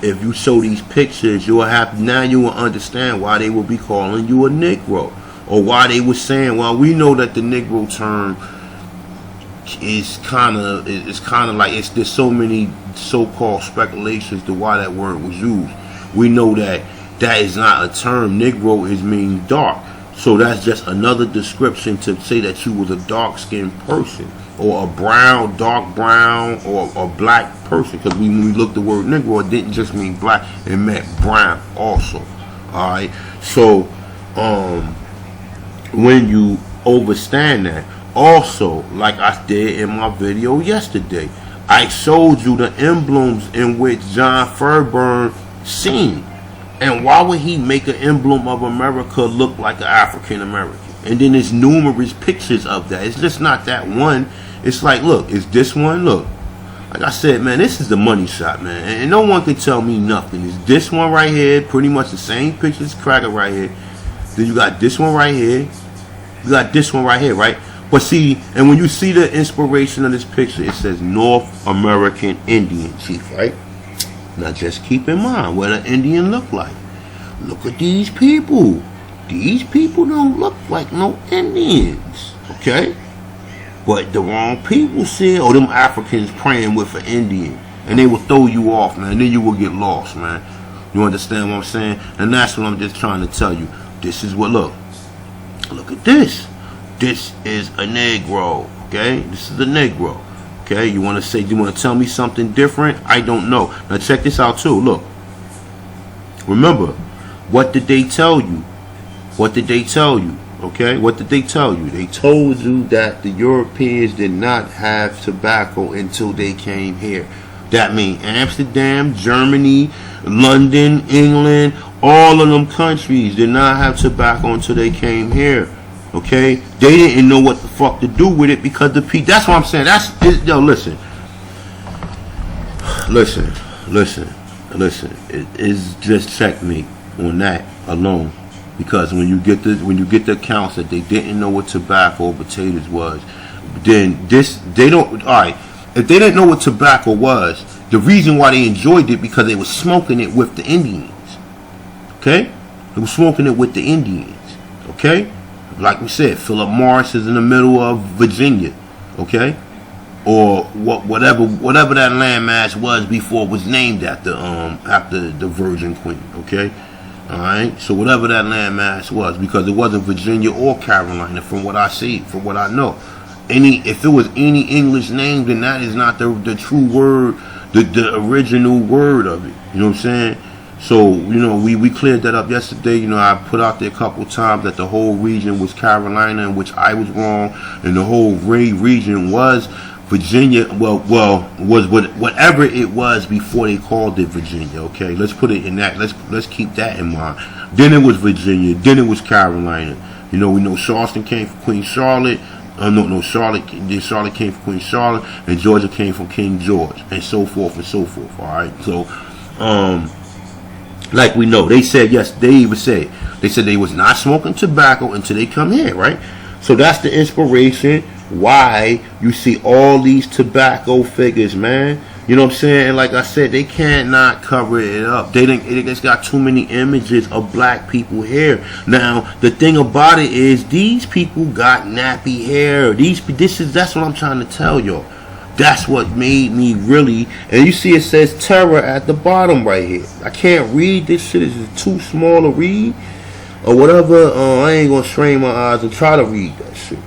if you show these pictures, you will understand why they will be calling you a Negro, or why they were saying, well, we know that the Negro term is kind of like there's so many so-called speculations to why that word was used. We know that is not a term. Negro means dark. So that's just another description to say that you was a dark-skinned person, or a dark brown, or a black person. Because when we looked the word Negro, it didn't just mean black; it meant brown also. All right. So, when you understand that, also, like I did in my video yesterday, I showed you the emblems in which John Fairburn seen. And why would he make an emblem of America look like an African American? And then there's numerous pictures of that. It's just not that one. It's like, look, it's this one. Look, like I said, man, this is the money shot, man. And no one can tell me nothing. It's this one right here, pretty much the same picture as Cracker right here. Then you got this one right here. You got this one right here, right? But see, and when you see the inspiration of this picture, it says North American Indian Chief, right? Now just keep in mind what an Indian look like. Look at these people. These people don't look like no Indians, okay? But the wrong people said, oh, them Africans praying with an Indian. And they will throw you off, man. Then you will get lost, man. You understand what I'm saying? And that's what I'm just trying to tell you. This is what, look at this. This is a Negro, okay? This is a Negro. Okay, you want to tell me something different? I don't know. Now check this out too. Look. Remember, what did they tell you? What did they tell you? Okay, what did they tell you? They told you that the Europeans did not have tobacco until they came here. That means Amsterdam, Germany, London, England, all of them countries did not have tobacco until they came here. Okay, they didn't know what the fuck to do with it because the people. That's what I'm saying. Yo, listen. It is just checkmate on that alone. Because when you get the accounts that they didn't know what tobacco or potatoes was, then they don't. All right, if they didn't know what tobacco was, the reason why they enjoyed it because they were smoking it with the Indians. Okay, they were smoking it with the Indians. Okay, like we said, Philip Morris is in the middle of Virginia. Okay, or whatever that landmass was before it was named after the Virgin Queen. Okay. Alright, so whatever that landmass was, because it wasn't Virginia or Carolina, from what I see, from what I know. If it was any English name, then that is not the true word, the original word of it. You know what I'm saying? So, we cleared that up yesterday. I put out there a couple times that the whole region was Carolina, in which I was wrong, and the whole region was Virginia, was whatever it was before they called it Virginia. Okay, let's put it in that. Let's keep that in mind. Then it was Virginia. Then it was Carolina. We know Charleston came from Queen Charlotte. Charlotte came from Queen Charlotte, and Georgia came from King George, and so forth and so forth. All right, so like we know, they said yes. They even said they was not smoking tobacco until they come here, right? So that's the inspiration why you see all these tobacco figures, man. You know what I'm saying? And like I said, they cannot cover it up. They just got too many images of black people here. Now, the thing about it is, these people got nappy hair. That's what I'm trying to tell y'all. That's what made me really. And you see, it says terror at the bottom right here. I can't read this shit. It's too small to read or whatever. I ain't gonna strain my eyes and try to read that shit.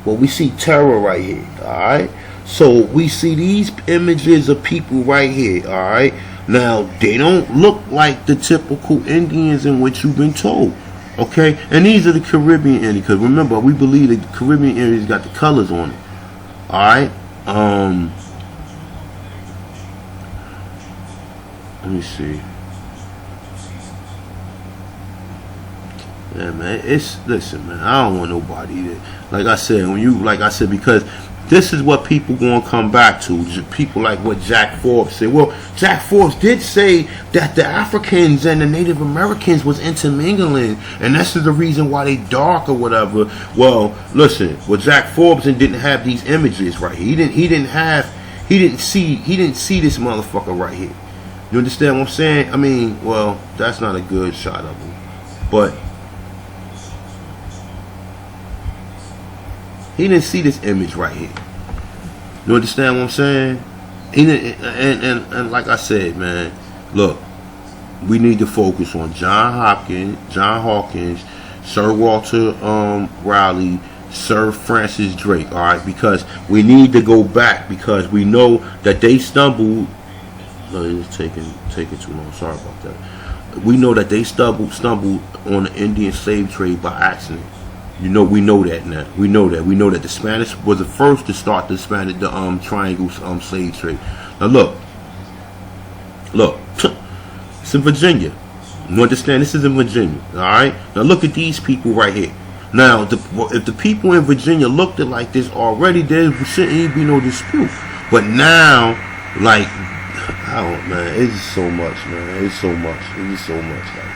But we see terror right here, alright? So we see these images of people right here, alright? Now, they don't look like the typical Indians in which you've been told, okay? And these are the Caribbean Indians, because remember, we believe the Caribbean Indians got the colors on it, alright? Let me see. Yeah, man, listen, man, I don't want nobody to, like I said, because this is what people gonna come back to. People like what Jack Forbes said. Well, Jack Forbes did say that the Africans and the Native Americans was intermingling, and this is the reason why they dark or whatever. Well, listen, Jack Forbes didn't have these images right here. He didn't see this motherfucker right here. You understand what I'm saying? I mean, well, that's not a good shot of him, but he didn't see this image right here. You understand what I'm saying? He didn't, and like I said, man, look, we need to focus on John Hawkins, Sir Walter Raleigh, Sir Francis Drake, all right? Because we need to go back, because we know that they stumbled. No, it's taking too long. Sorry about that. We know that they stumbled on the Indian slave trade by accident. We know that now. We know that the Spanish was the first to start the triangle slave trade. Now look, it's in Virginia. You understand? This is in Virginia. All right. Now look at these people right here. Now, if the people in Virginia looked at like this already, there shouldn't even be no dispute. But now, like, man, it's just so much, man. It's so much. It's just so much. Like,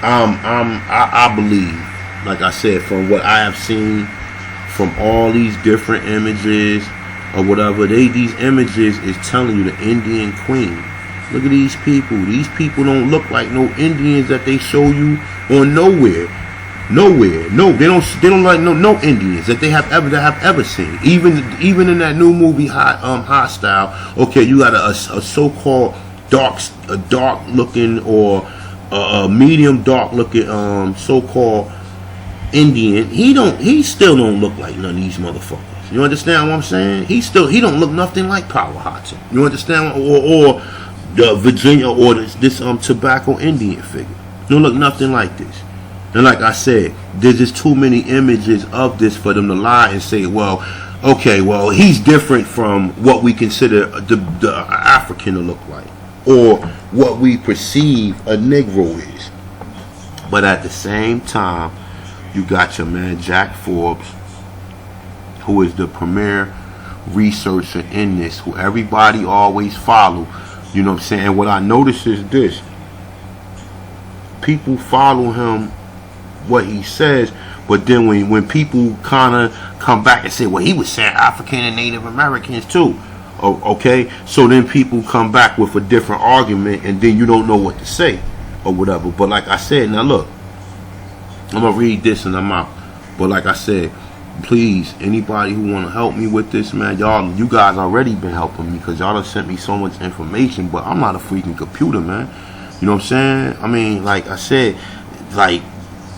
I believe, like I said, from what I have seen, from all these different images or whatever, these images is telling you the Indian Queen. Look at these people. These people don't look like no Indians that they show you on nowhere. No, they don't like no Indians that they have ever seen. Even in that new movie Hostile. Okay, you got a so-called dark looking or a medium dark looking so-called Indian. He still don't look like none of these motherfuckers. You understand what I'm saying? He don't look nothing like Power Hudson. You understand? Or the Virginia or this tobacco Indian figure. Don't look nothing like this. And like I said, there's just too many images of this for them to lie and say, well, okay, well, he's different from what we consider the African to look like, or what we perceive a Negro is. But at the same time, you got your man Jack Forbes, who is the premier researcher in this, who everybody always follow. You know what I'm saying? And what I notice is this: people follow him what he says. But then when people kind of come back and say, well, he was saying African and Native Americans too. Okay, so then people come back with a different argument, and then you don't know what to say or whatever. But like I said, now look, I'm gonna read this and I'm out. But like I said, please, anybody who want to help me with this, man, you guys already been helping me because y'all have sent me so much information. But I'm not a freaking computer, man. You know what I'm saying? I mean, like I said, like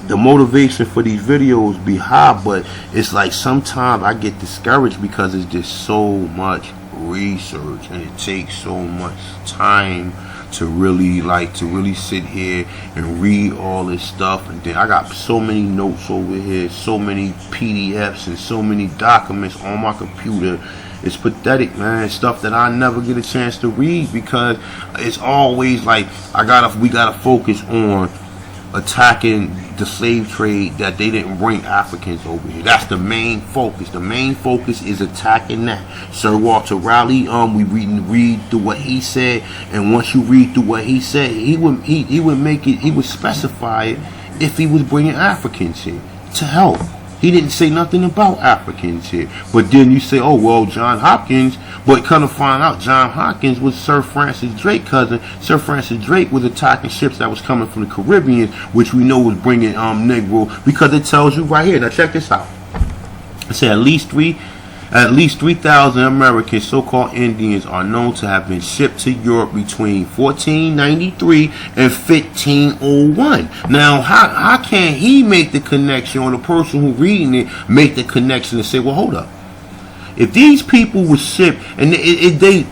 the motivation for these videos be high, but it's like sometimes I get discouraged because it's just so much research and it takes so much time to really sit here and read all this stuff. And then I got so many notes over here, so many PDFs and so many documents on my computer. It's pathetic, man. It's stuff that I never get a chance to read because it's always like we gotta focus on attacking the slave trade, that they didn't bring Africans over here. That's the main focus. The main focus is attacking that. Sir Walter Raleigh, we read through what he said, and once you read through what he said, he would specify it if he was bringing Africans here to help. He didn't say nothing about Africans here. But then you say, oh, well, John Hopkins. But kind of find out John Hopkins was Sir Francis Drake's cousin. Sir Francis Drake was attacking ships that was coming from the Caribbean, which we know was bringing Negro, because it tells you right here. Now check this out. It said at least 3,000 American so-called Indians are known to have been shipped to Europe between 1493 and 1501. Now, how can he make the connection, or the person who reading it make the connection and say, well, hold up. If these people were shipped, and they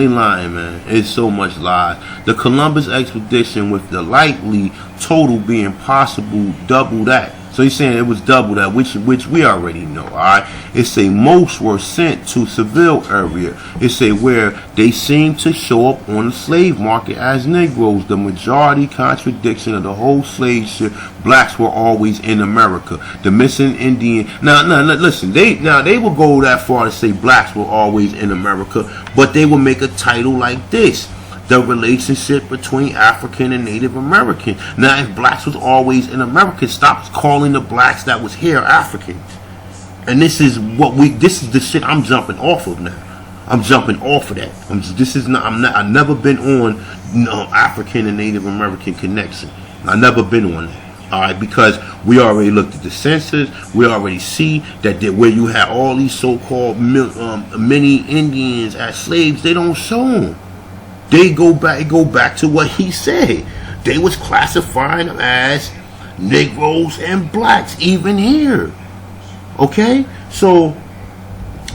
lying, man. It's so much lies. The Columbus expedition, with the likely total being possible double that. So he's saying it was double that, which we already know. All right. It say most were sent to Seville area. It say where they seem to show up on the slave market as Negroes. The majority contradiction of the whole slave ship. Blacks were always in America. The missing Indian. Now listen. They will go that far to say blacks were always in America, but they will make a title like this: the relationship between African and Native American. Now, if blacks was always in America, stop calling the blacks that was here Africans. And this is the shit I'm jumping off of now. I'm jumping off of that. I've never been on African and Native American connection. I've never been on that. All right, because we already looked at the census. We already see that where you have all these so-called many Indians as slaves, they don't show them. They go back to what he said. They was classifying them as Negroes and blacks, even here. Okay? So,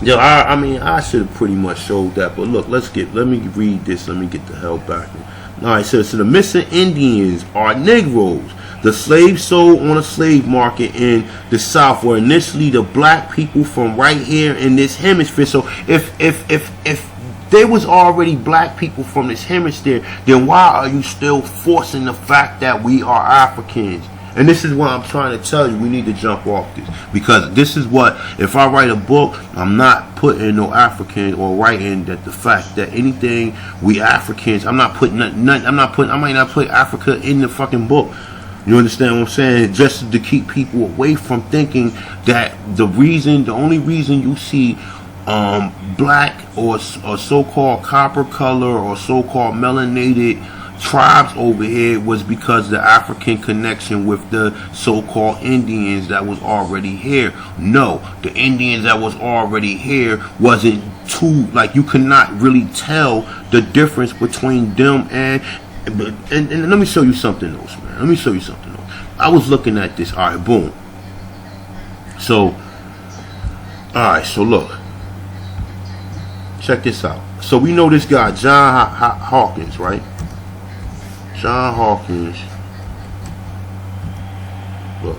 I should have pretty much showed that. But look, let me read this. Let me get the hell back. Alright, so the missing Indians are Negroes. The slaves sold on a slave market in the South were initially the black people from right here in this hemisphere. So if there was already black people from this hemisphere, then why are you still forcing the fact that we are Africans? And this is what I'm trying to tell you. We need to jump off this, because this is what, if I write a book, I'm not putting no African or writing that the fact that anything we Africans, I might not put Africa in the fucking book. You understand what I'm saying? Just to keep people away from thinking that the only reason you see black or so-called copper color or so-called melanated tribes over here was because the African connection with the so-called Indians that was already here. No, the Indians that was already here wasn't too, like, you could not really tell the difference between them and let me show you something else, man. Let me show you something else. I was looking at this. All right, boom. So, all right, so look. Check this out. So we know this guy, John Hawkins, right? John Hawkins. Look.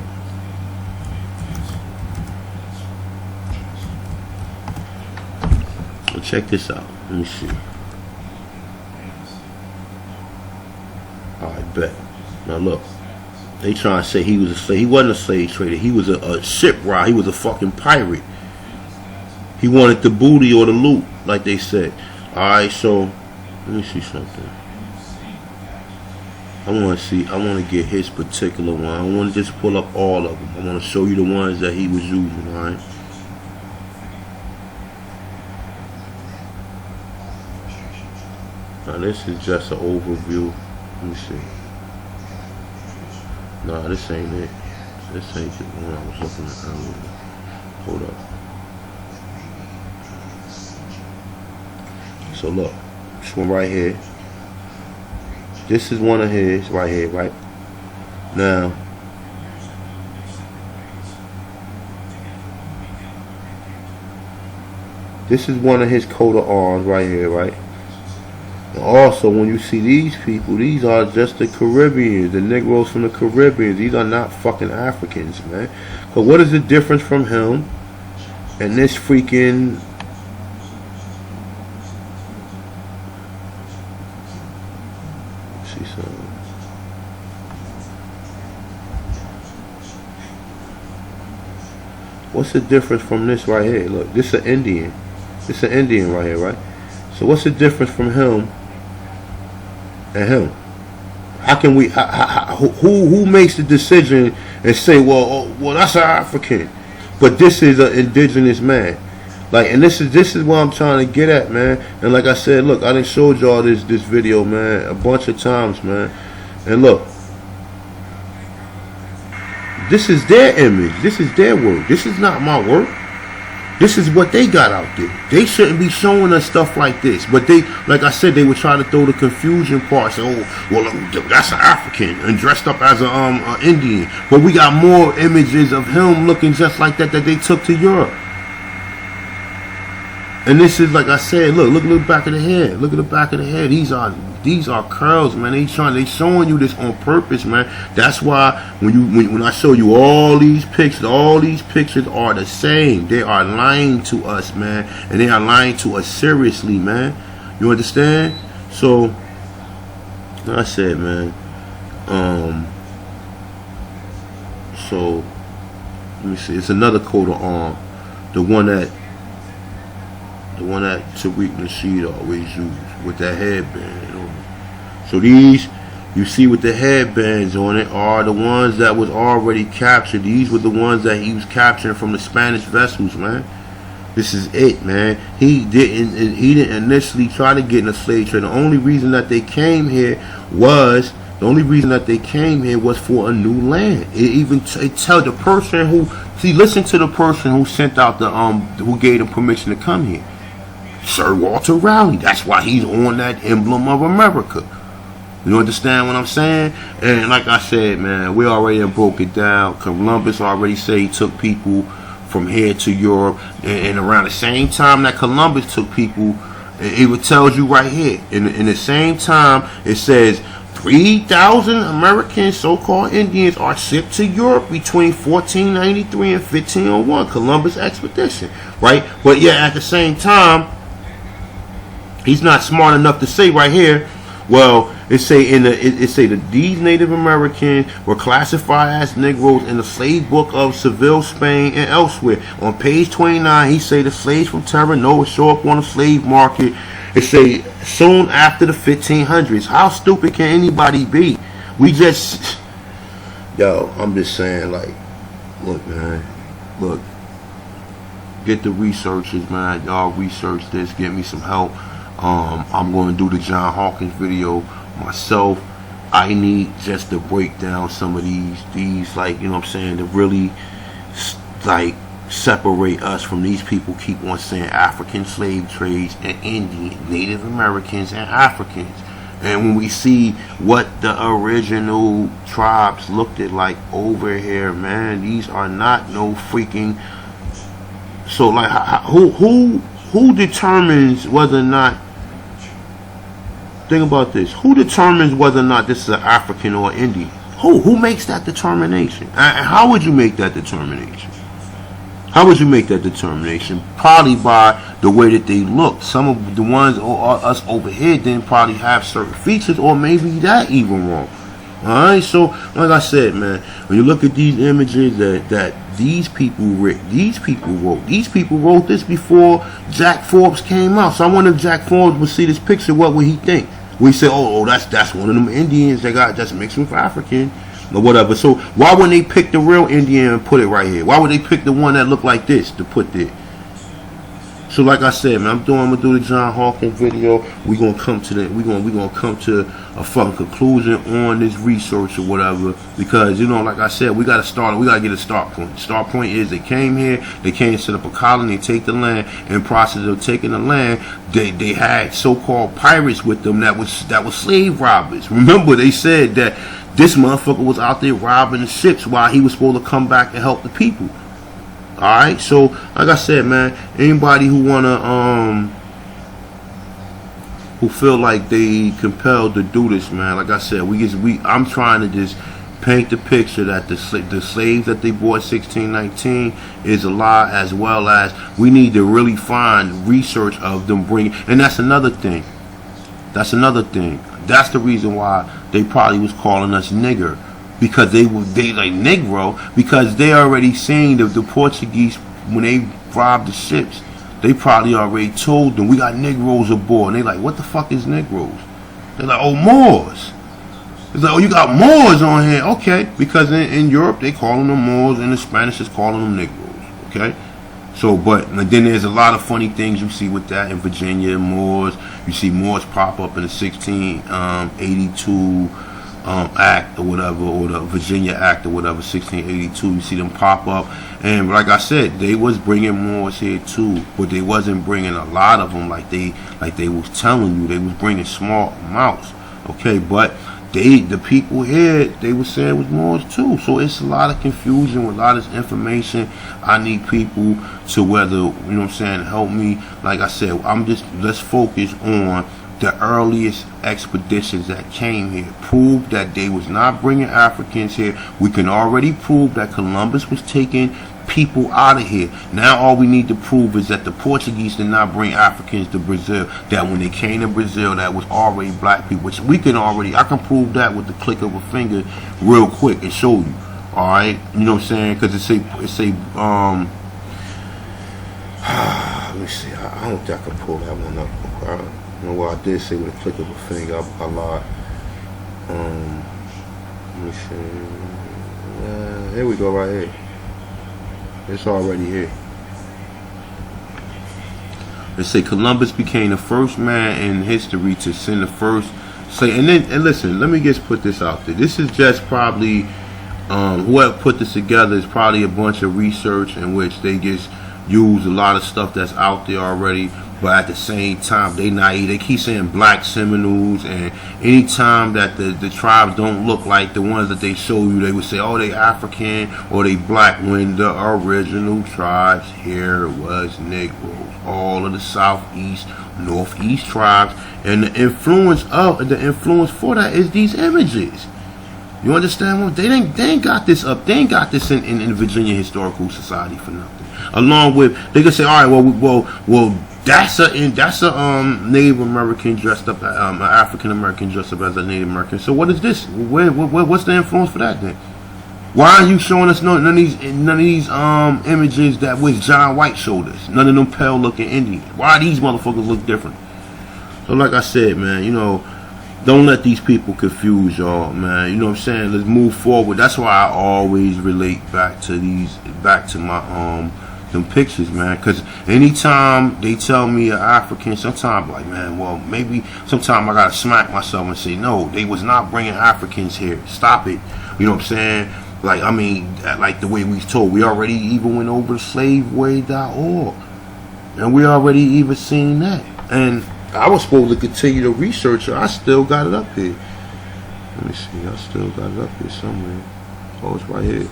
So check this out. Let me see. Alright, bet. Now look. They trying to say he was a slave. He wasn't a slave trader. He was a shipwright. He was a fucking pirate. He wanted the booty or the loot, like they said. Alright, so let me see something. I want to see. I want to get his particular one. I want to just pull up all of them. I want to show you the ones that he was using. All right. Now this is just an overview. Let me see. Nah, this ain't it. This ain't the one I was looking at earlier. Hold up. So look, this one right here. This is one of his right here, right? Now, this is one of his coat of arms right here, right? And also, when you see these people, these are just the Caribbeans, the Negroes from the Caribbean. These are not fucking Africans, man. But what is the difference from him and this freaking... What's the difference from this right here? Look, this is an Indian. This is an Indian right here, right? So what's the difference from him and him? How can we? Who makes the decision and say, well, that's an African, but this is an indigenous man? Like, and this is what I'm trying to get at, man. And like I said, look, I done showed y'all this video, man, a bunch of times, man. And look. This is their image. This is their work. This is not my work. This is what they got out there. They shouldn't be showing us stuff like this. But they, like I said, they would try to throw the confusion part. Say, oh, well, that's an African and dressed up as an Indian. But we got more images of him looking just like that they took to Europe. And this is, like I said, look at the back of the head. Look at the back of the head. These are curls, man. They showing you this on purpose, man. That's why when I show you all these pictures are the same. They are lying to us, man, and they are lying to us seriously, man. You understand? So, like I said, man. So let me see. It's another coat of arm. The one that Tariq Nasheed always used with that headband on it. So these, you see with the headbands on it, are the ones that was already captured. These were the ones that he was capturing from the Spanish vessels, man. This is it, man. He didn't initially try to get in the slave trade. The only reason that they came here was for a new land. It tell the person who, listen to the person who sent out the who gave them permission to come here. Sir Walter Raleigh. That's why he's on that emblem of America. You understand what I'm saying? And like I said, man, we already broke it down. Columbus already said he took people from here to Europe, and around the same time that Columbus took people, it tells you right here. In the same time, it says 3,000 American so-called Indians are shipped to Europe between 1493 and 1501, Columbus expedition, right? But yeah, at the same time, he's not smart enough to say right here, well, it say that these Native Americans were classified as Negroes in the slave book of Seville, Spain, and elsewhere. On page 29, he say the slaves from Terra Nova show up on the slave market. It say soon after the 1500s. How stupid can anybody be? We just, yo, I'm just saying, like, look, man, look, get the researchers, man. Y'all research this. Get me some help. I'm going to do the John Hawkins video myself. I need just to break down some of these, like, you know what I'm saying, to really, like, separate us from these people keep on saying African slave trades and Indian, Native Americans and Africans. And when we see what the original tribes looked at like over here, man, these are not no freaking. So like, who determines whether or not? Think about this. Who determines whether or not this is an African or Indian? Who makes that determination? And how would you make that determination? How would you make that determination? Probably by the way that they look. Some of the ones us over here didn't probably have certain features, or maybe that even wrong. Alright, so like I said, man, when you look at these images that these people wrote this before Jack Forbes came out. So I wonder if Jack Forbes would see this picture, what would he think? We say, oh, that's one of them Indians that got just mixed with African or whatever. So why wouldn't they pick the real Indian and put it right here? Why would they pick the one that looked like this to put there? So like I said, man, I'm gonna do the John Hawkins video. We gonna come to a fucking conclusion on this research or whatever, because like I said, we gotta get a start point. The start point is they came here, they came, set up a colony, take the land. In the process of taking the land, they had so-called pirates with them that was slave robbers. Remember, they said that this motherfucker was out there robbing the ships while he was supposed to come back and help the people. Alright, so like I said, man, anybody who who feel like they compelled to do this, man, like I said, I'm trying to just paint the picture that the slaves that they bought 1619 is a lie, as well as we need to really find research of them bringing, and that's another thing. That's the reason why they probably was calling us nigger. Because they like Negro, because they already seen the Portuguese when they robbed the ships, they probably already told them we got Negroes aboard. And they like, what the fuck is Negroes? They're like, oh, Moors. It's like, oh, you got Moors on here, okay? Because in Europe they calling them Moors, and the Spanish is calling them Negroes, okay? So, but then there's a lot of funny things you see with that in Virginia, Moors. You see Moors pop up in the 1682. Act or whatever, or the Virginia Act or whatever, 1682. You see them pop up, and like I said, they was bringing Moors here too, but they wasn't bringing a lot of them like they was telling you. They was bringing small amounts, okay, but the people here, they was saying it was Moors too. So it's a lot of confusion with a lot of information. I need people to help me. Like I said, let's focus on the earliest expeditions that came here. Prove that they was not bringing Africans here. We can already prove that Columbus was taking people out of here. Now all we need to prove is that the Portuguese did not bring Africans to Brazil. That when they came to Brazil, that was already black people. Which I can prove that with the click of a finger real quick and show you. Alright? You know what I'm saying? Because let me see. I don't think I can pull that one up. Well, I did say with a click of a finger, I lied. Let me see. Here we go, right here. It's already here. They say Columbus became the first man in history to send the first slave. And listen, let me just put this out there. This is just probably whoever put this together is probably a bunch of research in which they just use a lot of stuff that's out there already. But at the same time, they naive. They keep saying black Seminoles, and anytime that the tribes don't look like the ones that they show you, they would say, oh, they African or they black, when the original tribes here was Negroes. All of the southeast, northeast tribes, and the influence for that is these images. You understand what? They ain't got this up. They ain't got this in the Virginia Historical Society for nothing. Along with, they can say, all right, well. That's a Native American dressed up, an African American dressed up as a Native American. So what is this? What's the influence for that then? Why are you showing us none of these images that which John White showed us? None of them pale looking Indians. Why these motherfuckers look different? So like I said, man, don't let these people confuse y'all, man. You know what I'm saying? Let's move forward. That's why I always relate back to my them pictures, man, because anytime they tell me an African, sometimes I'm like, man, well, maybe sometimes I gotta smack myself and say, no, they was not bringing Africans here. Stop it. You know what I'm saying? Like, I mean, like the way we told, we already even went over to slaveway.org, and we already even seen that. And I was supposed to continue to research it. I still got it up here. Let me see. I still got it up here somewhere. Oh, it's right here.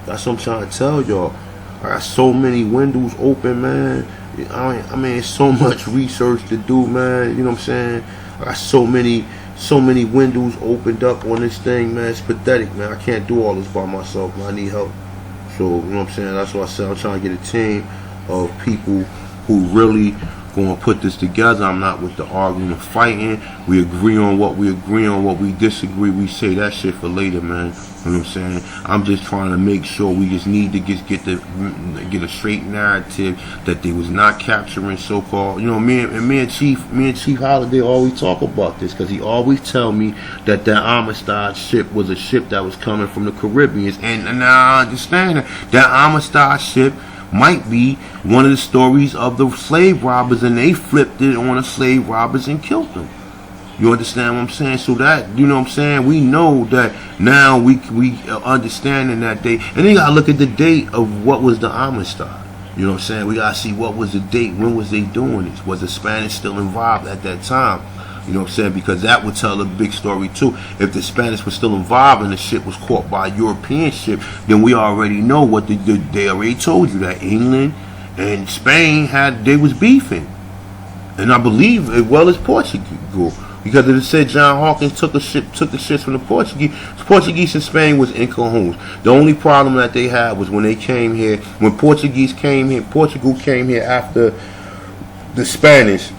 That's what I'm trying to tell y'all. I got so many windows open, man. I mean, so much research to do, man. You know what I'm saying? I got so many windows opened up on this thing, man. It's pathetic, man. I can't do all this by myself, man. I need help. So, you know what I'm saying? That's why I said I'm trying to get a team of people who really going to put this together. I'm not with the arguing and fighting. We agree on what we agree on. What we disagree, we say that shit for later, man. You know what I'm saying? I'm just trying to make sure we just need to get a straight narrative that they was not capturing so-called. You know, me and Chief Holiday always talk about this because he always tell me that Amistad ship was a ship that was coming from the Caribbean, and I understand that Amistad ship might be one of the stories of the slave robbers, and they flipped it on the slave robbers and killed them. You understand what I'm saying? So that, you know what I'm saying, we know that now we understanding that day. And then you gotta look at the date of what was the Amistad. You know what I'm saying? We gotta see what was the date, when was they doing this? Was the Spanish still involved at that time? You know what I'm saying? Because that would tell a big story too. If the Spanish was still involved and the ship was caught by a European ship, then we already know what they already told you that England and Spain they was beefing. And I believe as well as Portugal. Because it said John Hawkins took the ships from the Portuguese. Portuguese and Spain was in cahoots. The only problem that they had was when they came here, when Portugal came here after the Spanish.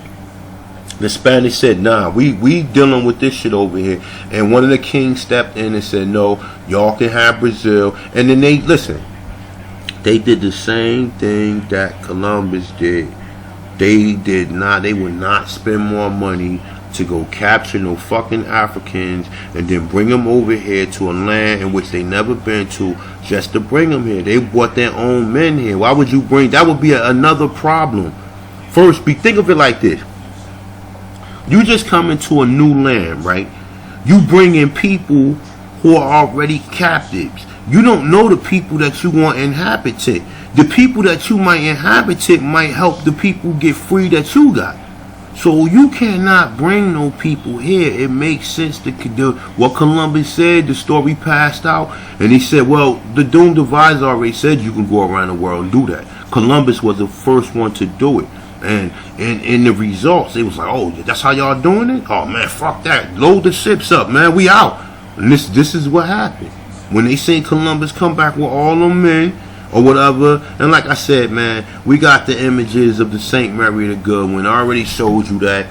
The Spanish said, nah, we dealing with this shit over here. And one of the kings stepped in and said, no, y'all can have Brazil. And then they did the same thing that Columbus did. They would not spend more money to go capture no fucking Africans and then bring them over here to a land in which they never been to just to bring them here. They brought their own men here. Why would you bring? That would be another problem. First, think of it like this. You just come into a new land, right? You bring in people who are already captives. You don't know the people that you want inhabited. The people that you might inhabit might help the people get free that you got. So you cannot bring no people here. It makes sense to do what Columbus said. The story passed out, and he said, well, the doomed advisor already said you can go around the world and do that. Columbus was the first one to do it. And in the results, it was like, oh, that's how y'all doing it? Oh, man, fuck that. Load the ships up, man. We out. And this is what happened. When they seen Columbus come back with all them men, or whatever, and like I said, man, we got the images of the Saint Mary the Good One. I already showed you that.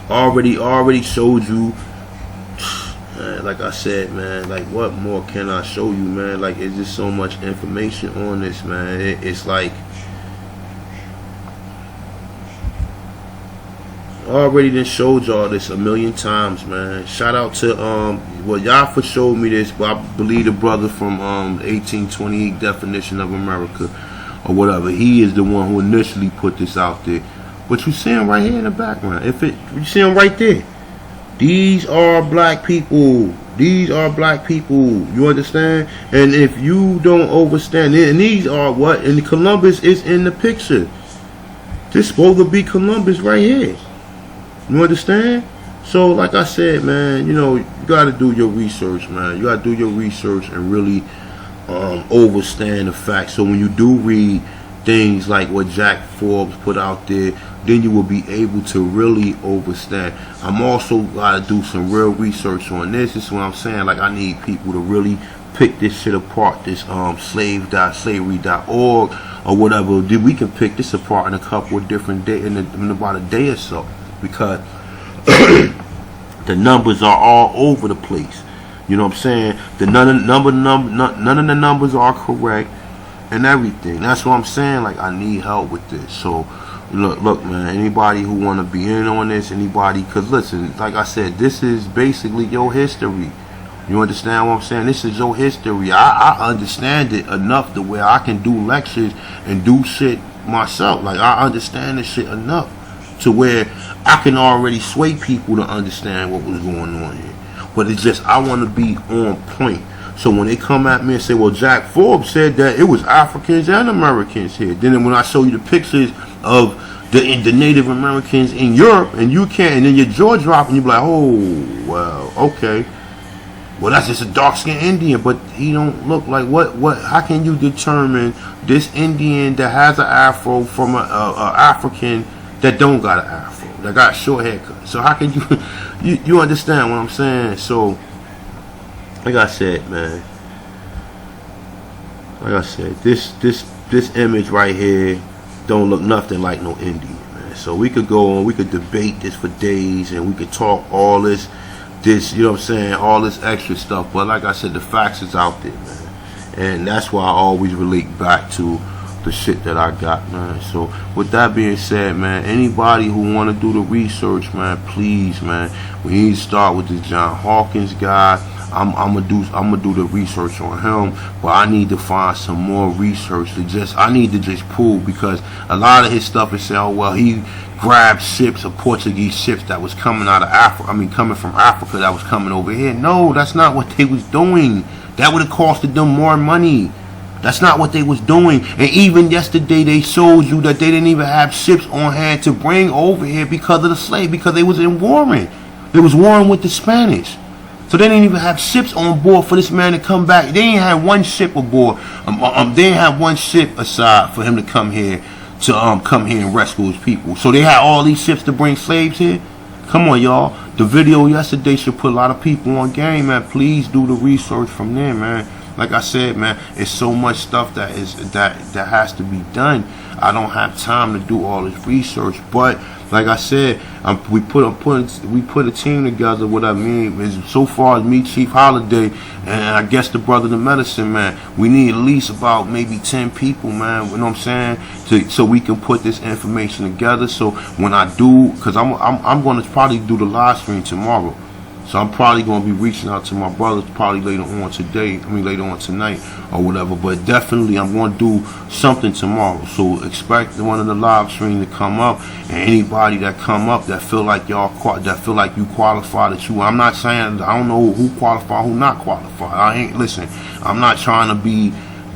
Already showed you. Man, like I said, man, like what more can I show you, man? Like it's just so much information on this, man. It's like I already done showed y'all this a million times, man. Shout out to well, y'all for showed me this, but I believe the brother from 1828 definition of America or whatever. He is the one who initially put this out there. But you see him right here in the background. You see him right there. These are black people. These are black people. You understand? And if you don't understand it, and these are what? And Columbus is in the picture. This supposed to be Columbus right here. You understand? So, like I said, man, you know, you got to do your research, man. You got to do your research and really understand the facts. So when you do read things like what Jack Forbes put out there, then you will be able to really understand. I'm also got to do some real research on this. This is what I'm saying. Like, I need people to really pick this shit apart. This slave.slavery.org or whatever. We can pick this apart in a couple of different days, in about a day or so. Because the numbers are all over the place. You know what I'm saying? None of the numbers are correct and everything. That's what I'm saying. Like, I need help with this. So look, man. Anybody who want to be in on this, because listen, like I said, this is basically your history. You understand what I'm saying? This is your history. I understand it enough to where I can do lectures and do shit myself. Like, I understand this shit enough to where I can already sway people to understand what was going on here. But it's just, I want to be on point. So when they come at me and say, well, Jack Forbes said that it was Africans and Americans here. Then when I show you the pictures of the Native Americans in Europe and you can't, and then your jaw drop and you be like, oh, well, okay. Well, that's just a dark-skinned Indian, but he don't look like what? How can you determine this Indian that has an afro from a African that don't got an afro, that got a short haircut? So how can you understand what I'm saying? So, like I said, man, this image right here don't look nothing like no Indian, man. man. So we could go on, we could debate this for days, and we could talk all this, you know what I'm saying, all this extra stuff. But like I said, the facts is out there, man. And that's why I always relate back to the shit that I got, man. So with that being said, man, anybody who want to do the research, man, please, man, we need to start with this John Hawkins guy. I'm gonna do the research on him, but I need to find some more research I need to just prove, because a lot of his stuff is saying, oh well, he grabbed ships of Portuguese ships that was coming out of Africa. I mean, coming from Africa, that was coming over here. No, that's not what they was doing. That would have costed them more money. That's not what they was doing. And even yesterday they showed you that they didn't even have ships on hand to bring over here because of the slave, because they was in warring. They was warring with the Spanish. So they didn't even have ships on board for this man to come back. They didn't have one ship aboard. They didn't have one ship aside for him to come here and rescue his people. So they had all these ships to bring slaves here. Come on, y'all. The video yesterday should put a lot of people on game, man. Please do the research from there, man. Like I said, man, it's so much stuff that has to be done. I don't have time to do all this research, but like I said, we put a team together. What I mean is, so far as me, Chief Holiday, and I guess the brother the medicine man, we need at least about maybe 10 people, man. You know what I'm saying? So we can put this information together. So when I do, because I'm going to probably do the live stream tomorrow. So I'm probably going to be reaching out to my brothers probably later on tonight or whatever. But definitely I'm going to do something tomorrow. So expect one of the live streams to come up. And anybody that come up that feel like you qualify, I'm not saying, I don't know who qualified, who not qualified. Listen, I'm not trying to be,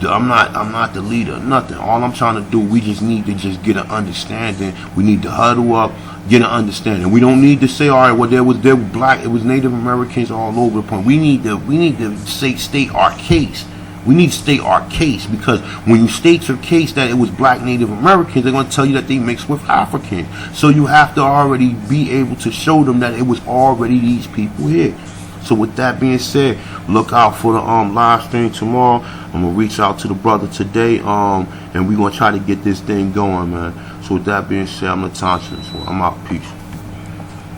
I'm not the leader, nothing. All I'm trying to do, we just need to just get an understanding. We need to huddle up, get an understanding. We don't need to say, all right, well, there was black, it was Native Americans all over the point. We need to state our case. We need to state our case, because when you state your case that it was black Native Americans, they're going to tell you that they mixed with Africans. So you have to already be able to show them that it was already these people here. So with that being said, look out for the live stream tomorrow. I'm gonna reach out to the brother today, and we're gonna try to get this thing going, man. So with that being said, I'm Natasha. So I'm out. Peace.